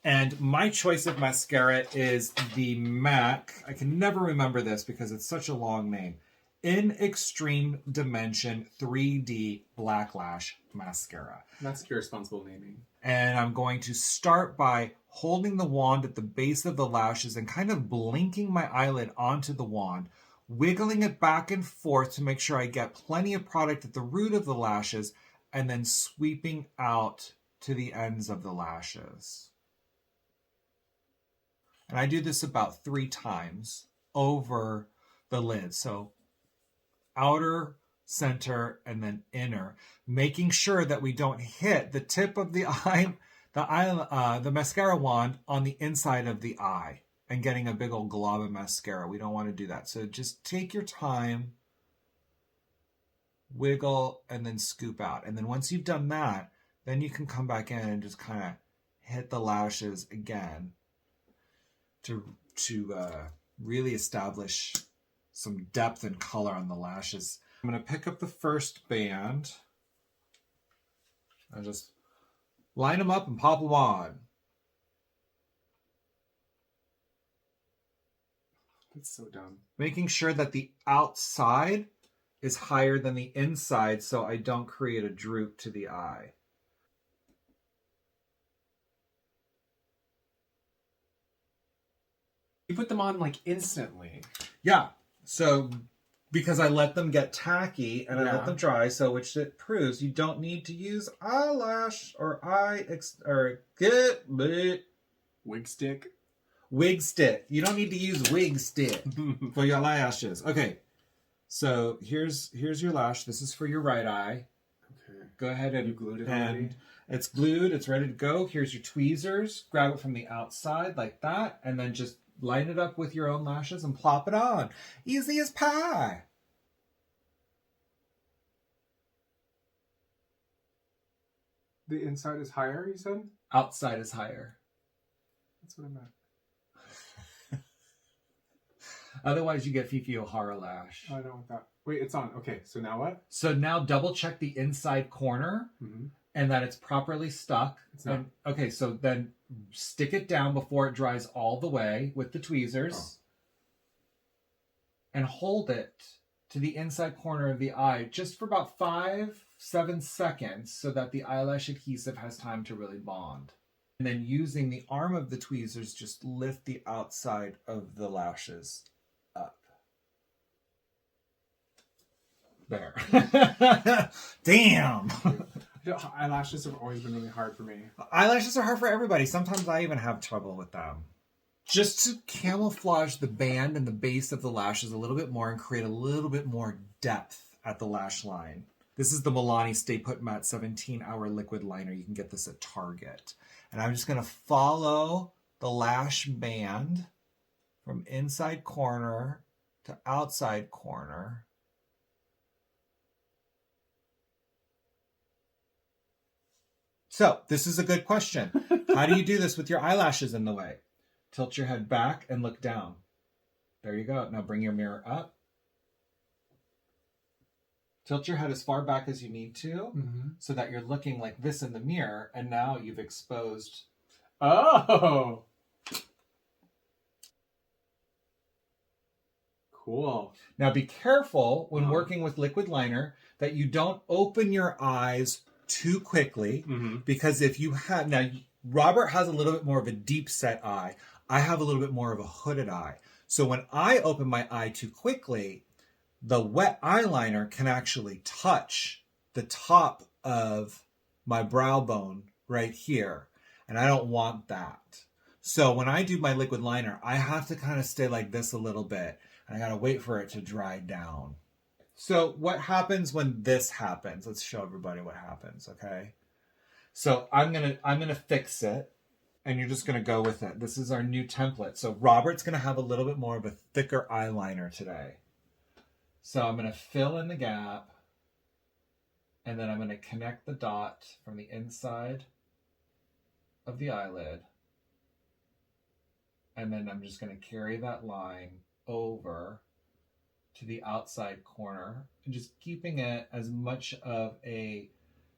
And my choice of mascara is the MAC. I can never remember this because it's such a long name. In Extreme Dimension 3D Black Lash Mascara. That's irresponsible naming. And I'm going to start by holding the wand at the base of the lashes and kind of blinking my eyelid onto the wand, wiggling it back and forth to make sure I get plenty of product at the root of the lashes, and then sweeping out to the ends of the lashes. And I do this about 3 times over the lid. So outer, center, and then inner, making sure that we don't hit the tip of the the mascara wand on the inside of the eye and getting a big old glob of mascara. We don't want to do that. So just take your time, wiggle, and then scoop out. And then once you've done that, then you can come back in and just kind of hit the lashes again to really establish some depth and color on the lashes. I'm going to pick up the first band and just line them up and pop them on. That's so dumb. Making sure that the outside is higher than the inside so I don't create a droop to the eye. You put them on like instantly. Yeah. So because I let them get tacky and I let them dry, so which it proves you don't need to use eyelash or Wig stick. Wig stick. You don't need to use wig stick for your lashes. Okay. So here's your lash. This is for your right eye. Okay. Go ahead and you glued it already. It's glued. It's ready to go. Here's your tweezers. Grab it from the outside like that, and then just line it up with your own lashes and plop it on. Easy as pie. The inside is higher, you said? Outside is higher. That's what I meant. Otherwise, you get Fifi O'Hara lash. Oh, I don't want that. Wait, it's on. Okay, so now what? So now double check the inside corner and that it's properly stuck. It's not. Okay, so then stick it down before it dries all the way with the tweezers. And hold it to the inside corner of the eye just for about 5-7 seconds so that the eyelash adhesive has time to really bond. And then using the arm of the tweezers, just lift the outside of the lashes up. There. Damn. Eyelashes have always been really hard for me. Eyelashes are hard for everybody. Sometimes I even have trouble with them. Just to camouflage the band and the base of the lashes a little bit more and create a little bit more depth at the lash line. This is the Milani Stay Put Matte 17-Hour Liquid Liner. You can get this at Target. And I'm just going to follow the lash band from inside corner to outside corner. So this is a good question. How do you do this with your eyelashes in the way? Tilt your head back and look down. There you go. Now bring your mirror up. Tilt your head as far back as you need to so that you're looking like this in the mirror, and now you've exposed. Oh! Cool. Now be careful when working with liquid liner that you don't open your eyes too quickly because if you have... Now, Robert has a little bit more of a deep set eye. I have a little bit more of a hooded eye. So when I open my eye too quickly, the wet eyeliner can actually touch the top of my brow bone right here. And I don't want that. So when I do my liquid liner, I have to kind of stay like this a little bit. And I got to wait for it to dry down. So what happens when this happens? Let's show everybody what happens, okay? So I'm gonna fix it. And you're just going to go with it. This is our new template. So Robert's going to have a little bit more of a thicker eyeliner today. So I'm going to fill in the gap. And then I'm going to connect the dot from the inside of the eyelid. And then I'm just going to carry that line over to the outside corner. And just keeping it as much of a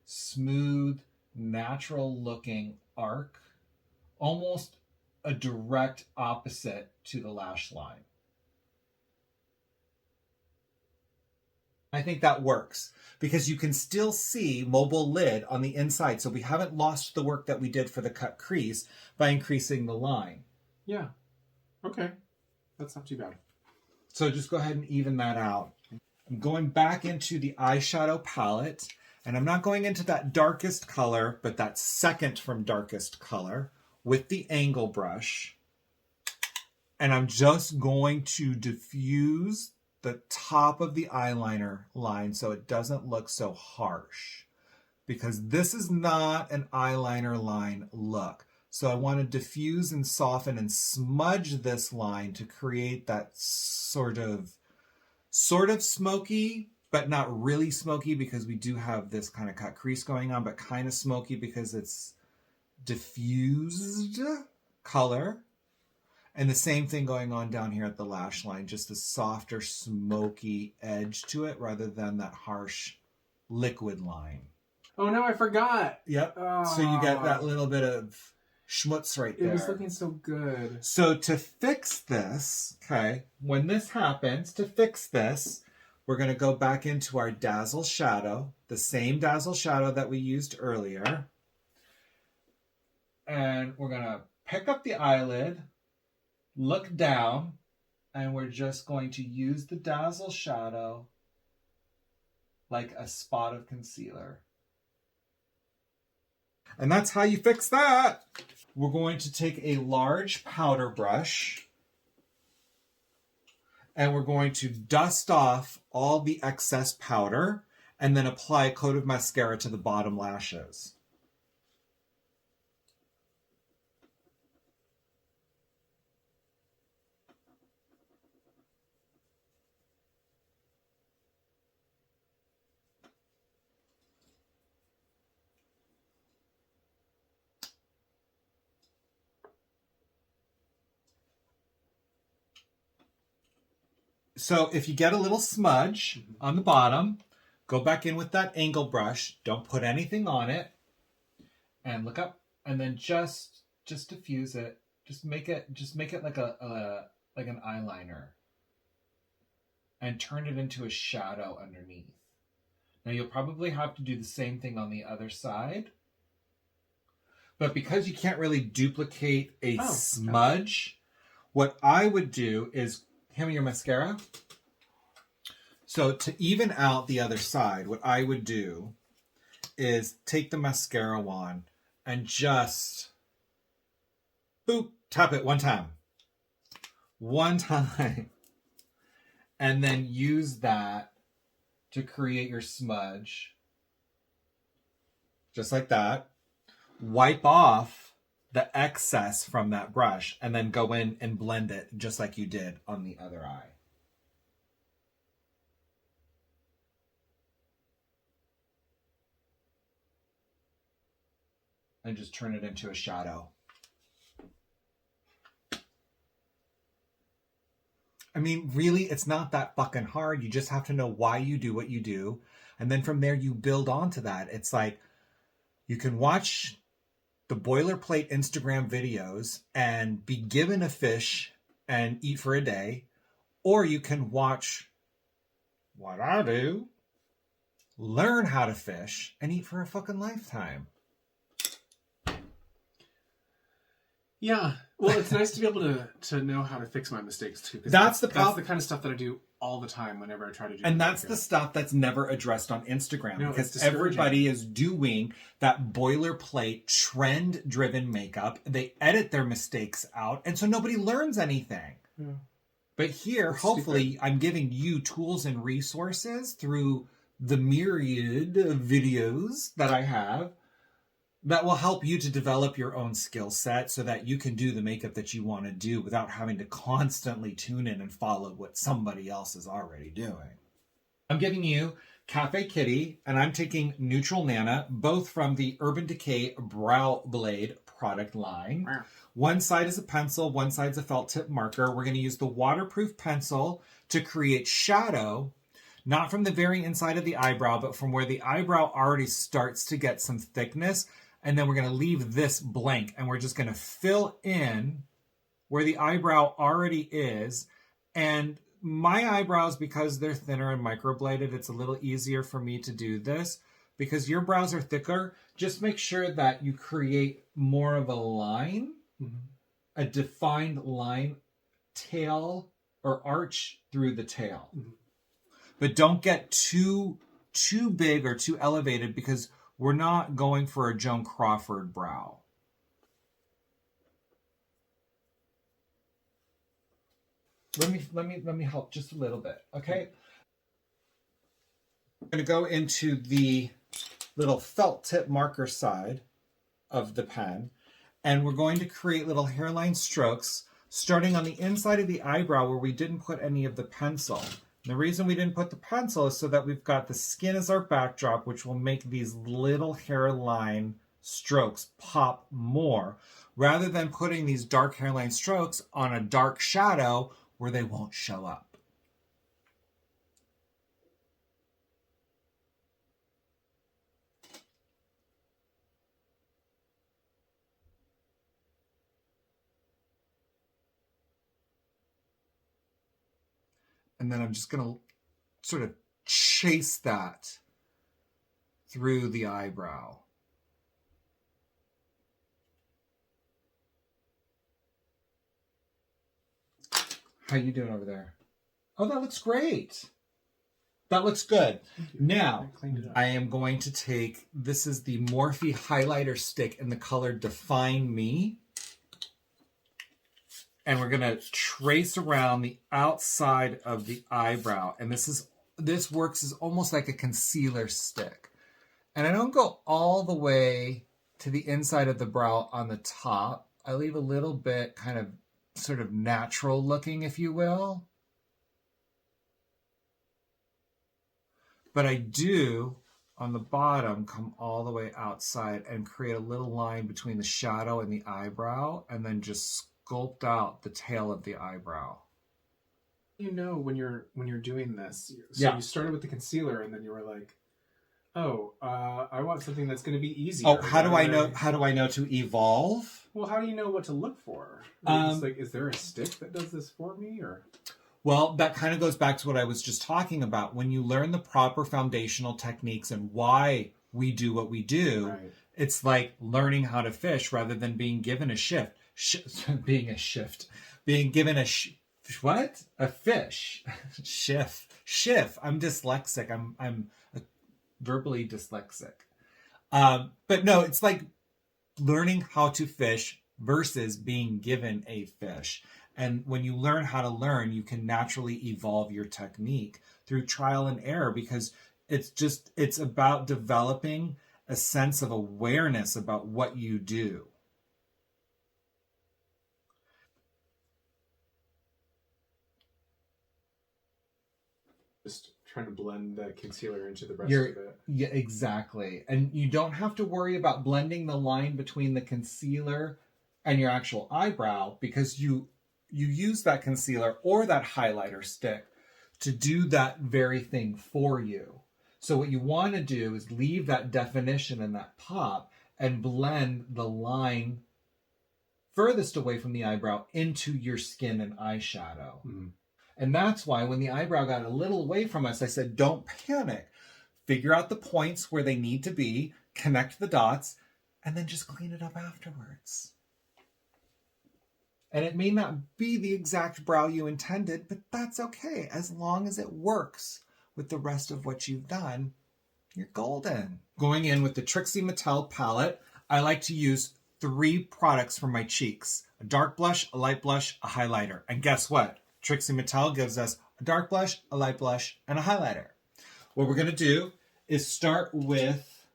smooth, natural looking arc. Almost a direct opposite to the lash line. I think that works because you can still see mobile lid on the inside. So we haven't lost the work that we did for the cut crease by increasing the line. Yeah. Okay. That's not too bad. So just go ahead and even that out. I'm going back into the eyeshadow palette and I'm not going into that darkest color, but that second from darkest color. With the angle brush, And I'm just going to diffuse the top of the eyeliner line so it doesn't look so harsh. Because this is not an eyeliner line look. So I want to diffuse and soften and smudge this line to create that sort of smoky, but not really smoky because we do have this kind of cut crease going on, but kind of smoky because it's diffused color. And the same thing going on down here at the lash line, just a softer, smoky edge to it rather than that harsh liquid line. Oh no, I forgot. Yep. So you get that little bit of schmutz right there. It was looking so good. So to fix this, okay, when this happens, to fix this, we're going to go back into our Dazzle shadow, the same Dazzle shadow that we used earlier. And we're going to pick up the eyelid, look down, and we're just going to use the Dazzle shadow like a spot of concealer. And that's how you fix that. We're going to take a large powder brush and we're going to dust off all the excess powder and then apply a coat of mascara to the bottom lashes. So if you get a little smudge on the bottom, go back in with that angle brush. Don't put anything on it. And look up and then just diffuse it. Just make it like like an eyeliner. And turn it into a shadow underneath. Now you'll probably have to do the same thing on the other side. But because you can't really duplicate a smudge, what I would do is hand me your mascara. So to even out the other side, what I would do is take the mascara wand and just boop, tap it one time. One time. And then use that to create your smudge. Just like that. Wipe off the excess from that brush and then go in and blend it just like you did on the other eye. And just turn it into a shadow. I mean, really, it's not that fucking hard. You just have to know why you do what you do. And then from there, you build onto that. It's like, you can watch the boilerplate Instagram videos and be given a fish and eat for a day, or you can watch what I do, learn how to fish, and eat for a fucking lifetime. Yeah. Well, it's nice to be able to know how to fix my mistakes too. That's the kind of stuff that I do all the time whenever I try to do. And that's the stuff that's never addressed on Instagram, because everybody is doing that boilerplate trend-driven makeup. They edit their mistakes out, and so nobody learns anything. Yeah. But here, hopefully, I'm giving you tools and resources through the myriad of videos that I have that will help you to develop your own skill set so that you can do the makeup that you want to do without having to constantly tune in and follow what somebody else is already doing. I'm giving you Cafe Kitty, and I'm taking Neutral Nana, both from the Urban Decay Brow Blade product line. Wow. One side is a pencil, one side's a felt tip marker. We're going to use the waterproof pencil to create shadow, not from the very inside of the eyebrow, but from where the eyebrow already starts to get some thickness. And then we're going to leave this blank, and we're just going to fill in where the eyebrow already is. And my eyebrows, because they're thinner and microbladed, it's a little easier for me to do this. Because your brows are thicker, just make sure that you create more of a line, a defined line, tail or arch through the tail. But don't get too big or too elevated, because we're not going for a Joan Crawford brow. let me help just a little bit, okay? I'm going to go into the little felt tip marker side of the pen, and we're going to create little hairline strokes starting on the inside of the eyebrow where we didn't put any of the pencil. And the reason we didn't put the pencil is so that we've got the skin as our backdrop, which will make these little hairline strokes pop more, rather than putting these dark hairline strokes on a dark shadow where they won't show up. And then I'm just going to sort of chase that through the eyebrow. How you doing over there? Oh, that looks great. That looks good. Now, I am going to take, this is the Morphe highlighter stick in the color Define Me. And we're going to trace around the outside of the eyebrow. And this works as almost like a concealer stick. And I don't go all the way to the inside of the brow on the top. I leave a little bit kind of sort of natural looking, if you will. But I do, on the bottom, come all the way outside and create a little line between the shadow and the eyebrow, and then just sculpt out the tail of the eyebrow. You know, when you're doing this, so Yeah. you started with the concealer, and then you were like, "Oh, I want something that's going to be easier." Oh, how do I know? How do I know to evolve? Well, how do you know what to look for? It's like, is there a stick that does this for me, or? Well, that kind of goes back to what I was just talking about. When you learn the proper foundational techniques and why we do what we do, Right. It's like learning how to fish rather than being given a shift. Being given a what? A fish. Shift. I'm dyslexic. I'm verbally dyslexic. But no, it's like learning how to fish versus being given a fish. And when you learn how to learn, you can naturally evolve your technique through trial and error, because it's about developing a sense of awareness about what you do. Just trying to blend the concealer into the rest of it. Yeah, exactly. And you don't have to worry about blending the line between the concealer and your actual eyebrow, because you use that concealer or that highlighter stick to do that very thing for you. So what you want to do is leave that definition and that pop and blend the line furthest away from the eyebrow into your skin and eyeshadow. Mm-hmm. And that's why when the eyebrow got a little away from us, I said, don't panic. Figure out the points where they need to be, connect the dots, and then just clean it up afterwards. And it may not be the exact brow you intended, but that's okay. As long as it works with the rest of what you've done, you're golden. Going in with the Trixie Mattel palette, I like to use 3 products for my cheeks. A dark blush, a light blush, a highlighter. And guess what? Trixie Mattel gives us a dark blush, a light blush, and a highlighter. What we're going to do is start with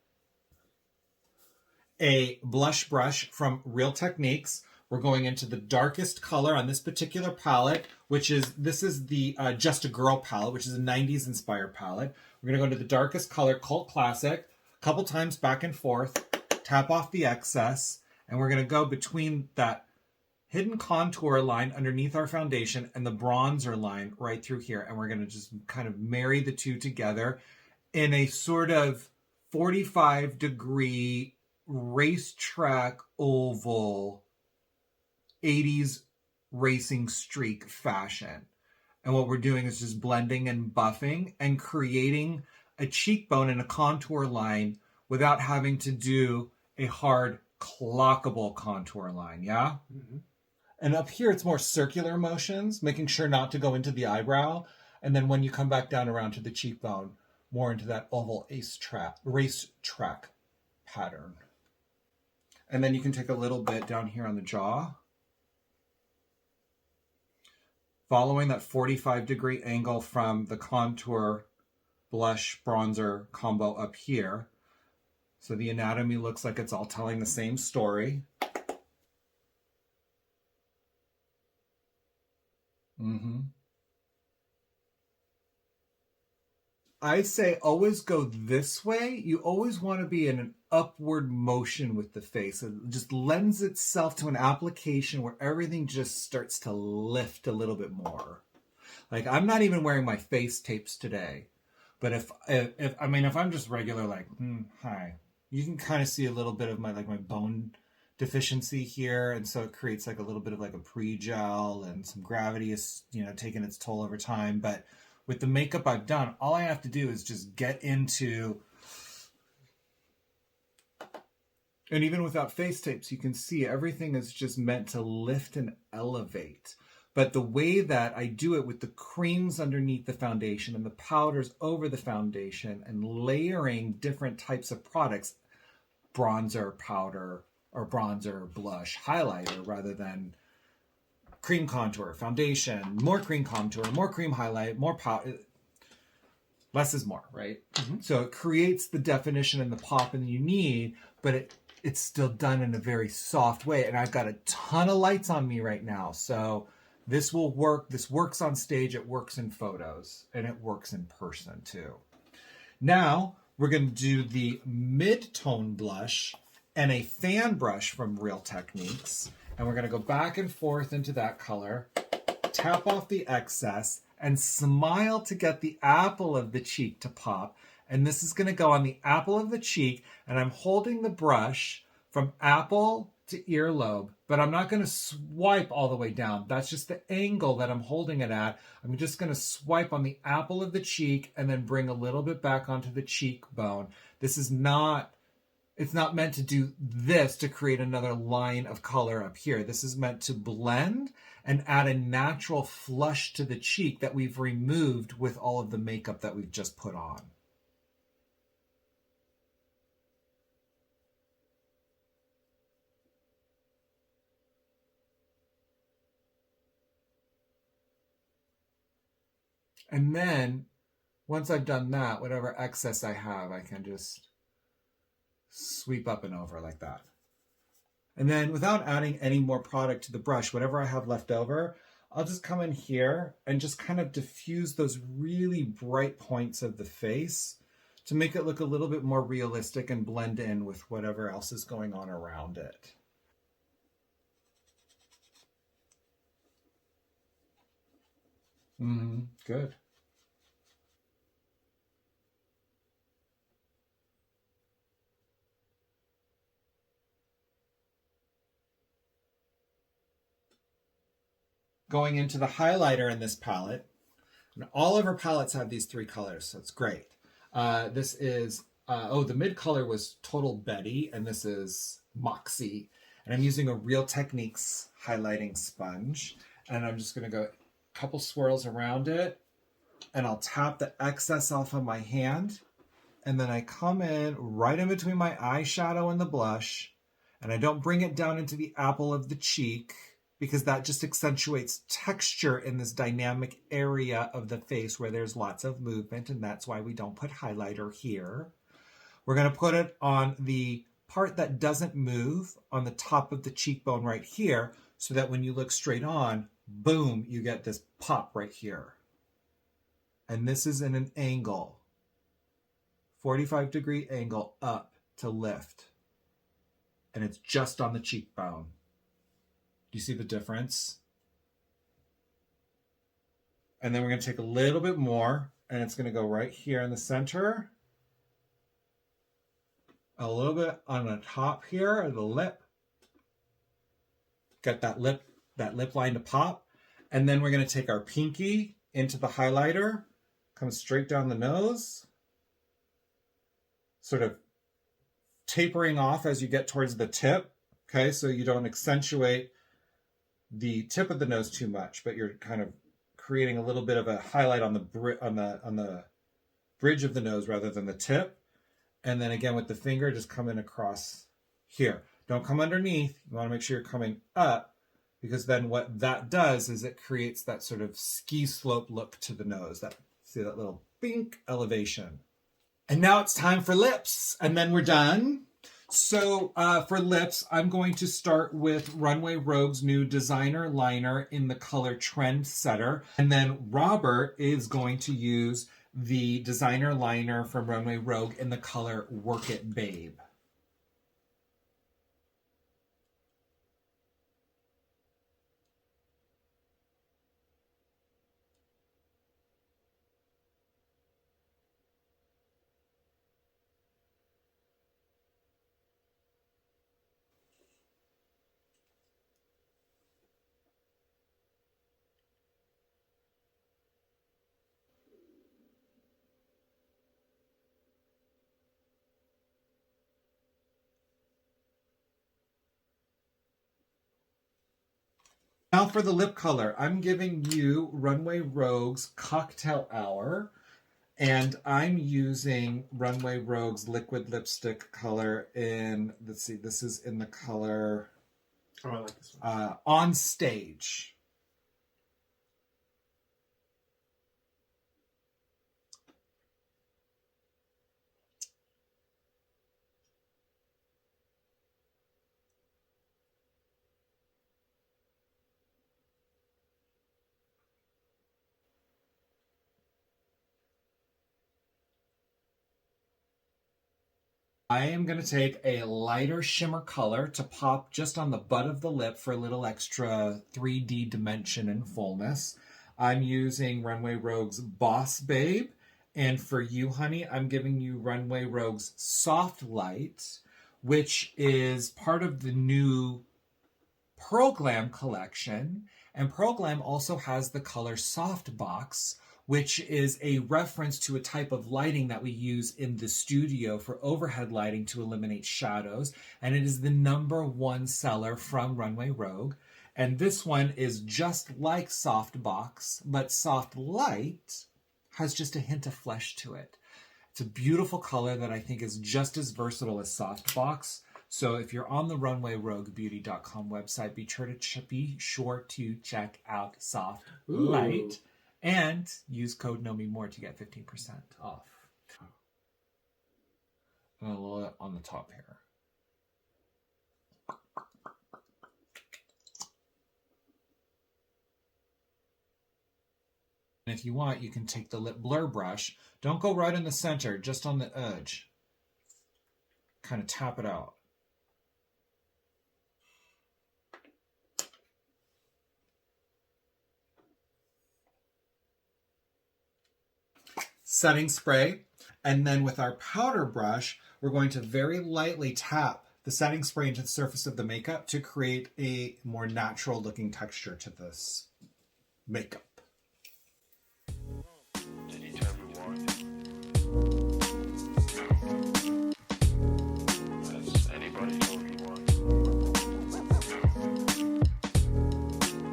a blush brush from Real Techniques. We're going into the darkest color on this particular palette, this is the Just a Girl palette, which is a 90s inspired palette. We're going to go into the darkest color, Cult Classic, a couple times back and forth, tap off the excess, and we're going to go between that hidden contour line underneath our foundation and the bronzer line right through here. And we're going to just kind of marry the two together in a sort of 45-degree racetrack oval 80s racing streak fashion. And what we're doing is just blending and buffing and creating a cheekbone and a contour line without having to do a hard clockable contour line, yeah? Mm-hmm. And up here, it's more circular motions, making sure not to go into the eyebrow. And then when you come back down around to the cheekbone, more into that oval racetrack pattern. And then you can take a little bit down here on the jaw. following that 45-degree angle from the contour blush bronzer combo up here. So the anatomy looks like it's all telling the same story. I say always go this way. You always want to be in an upward motion with the face. It just lends itself to an application where everything just starts to lift a little bit more. Like, I'm not even wearing my face tapes today. But if I'm just regular, like, hi, you can kind of see a little bit of my bone deficiency here. And so it creates like a little bit of like a pre-gel, and some gravity is, taking its toll over time. But with the makeup I've done, all I have to do is just get into, and even without face tapes, you can see everything is just meant to lift and elevate. But the way that I do it with the creams underneath the foundation and the powders over the foundation and layering different types of products, bronzer, powder, or bronzer, blush, highlighter, rather than cream contour, foundation, more cream contour, more cream highlight, more powder. Less is more, right? So it creates the definition and the pop and you need, but it's still done in a very soft way. And I've got a ton of lights on me right now. So this will work. This works on stage. It works in photos, and it works in person too. Now we're going to do the mid-tone blush and a fan brush from Real Techniques. And we're going to go back and forth into that color, tap off the excess, and smile to get the apple of the cheek to pop. And this is going to go on the apple of the cheek, and I'm holding the brush from apple to earlobe, but I'm not going to swipe all the way down. That's just the angle that I'm holding it at. I'm just going to swipe on the apple of the cheek and then bring a little bit back onto the cheekbone. This is not... It's not meant to do this to create another line of color up here. This is meant to blend and add a natural flush to the cheek that we've removed with all of the makeup that we've just put on. And then, once I've done that, whatever excess I have, I can just sweep up and over like that. And then without adding any more product to the brush, whatever I have left over, I'll just come in here and just kind of diffuse those really bright points of the face to make it look a little bit more realistic and blend in with whatever else is going on around it. Good. Going into the highlighter in this palette. And all of our palettes have these three colors, so it's great. This is, the mid color was Total Betty, and this is Moxie. And I'm using a Real Techniques highlighting sponge. And I'm just going to go a couple swirls around it. And I'll tap the excess off of my hand. And then I come in right in between my eyeshadow and the blush. And I don't bring it down into the apple of the cheek, because that just accentuates texture in this dynamic area of the face where there's lots of movement, and that's why we don't put highlighter here. We're going to put it on the part that doesn't move on the top of the cheekbone right here, so that when you look straight on, boom, you get this pop right here. And this is in an angle, 45-degree angle up to lift. And it's just on the cheekbone. You see the difference? And then we're going to take a little bit more, and it's going to go right here in the center. A little bit on the top here of the lip. Get that lip line to pop. And then we're going to take our pinky into the highlighter, come straight down the nose, sort of tapering off as you get towards the tip. Okay, so you don't accentuate the tip of the nose too much, but you're kind of creating a little bit of a highlight on the bridge of the nose rather than the tip. And then again with the finger, just come in across here. Don't come underneath. You want to make sure you're coming up because then what that does is it creates that sort of ski slope look to the nose. See that little pink elevation. And now it's time for lips, and then we're done. So for lips, I'm going to start with Runway Rogue's new designer liner in the color Trendsetter. And then Robert is going to use the designer liner from Runway Rogue in the color Work It Babe. Now for the lip color, I'm giving you Runway Rogue's Cocktail Hour, and I'm using Runway Rogue's liquid lipstick color in, let's see, this is in the color Oh, I like this one. On Stage. I am going to take a lighter shimmer color to pop just on the butt of the lip for a little extra 3D dimension and fullness. I'm using Runway Rogue's Boss Babe. And for you, honey, I'm giving you Runway Rogue's Soft Light, which is part of the new Pearl Glam collection. And Pearl Glam also has the color Softbox, which is a reference to a type of lighting that we use in the studio for overhead lighting to eliminate shadows. And it is the #1 seller from Runway Rogue. And this one is just like Softbox, but Soft Light has just a hint of flesh to it. It's a beautiful color that I think is just as versatile as Softbox. So if you're on the runwayroguebeauty.com website, be sure to check out Soft Light. And use code Nomi More to get 15% off. And a little on the top here. And if you want, you can take the lip blur brush. Don't go right in the center, just on the edge. Kind of tap it out. Setting spray, and then with our powder brush, we're going to very lightly tap the setting spray into the surface of the makeup to create a more natural looking texture to this makeup. Has anybody told you why?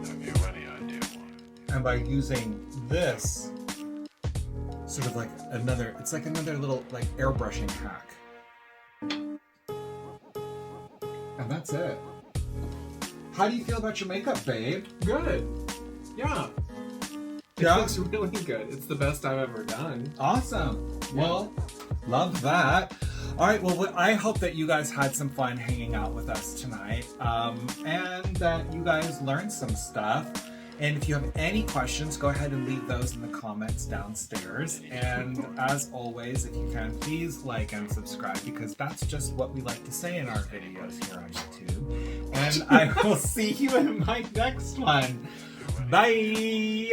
Have you any idea why? And by using this, sort of like another, it's like another little like airbrushing hack. And that's it. How do you feel about your makeup, babe? Good. Yeah. It looks really good. It's the best I've ever done. Awesome. Well, love that. All right, well, I hope that you guys had some fun hanging out with us tonight, and that you guys learned some stuff. And if you have any questions, go ahead and leave those in the comments downstairs. And as always, if you can, please like and subscribe, because that's just what we like to say in our videos here on YouTube. And I will see you in my next one. Bye!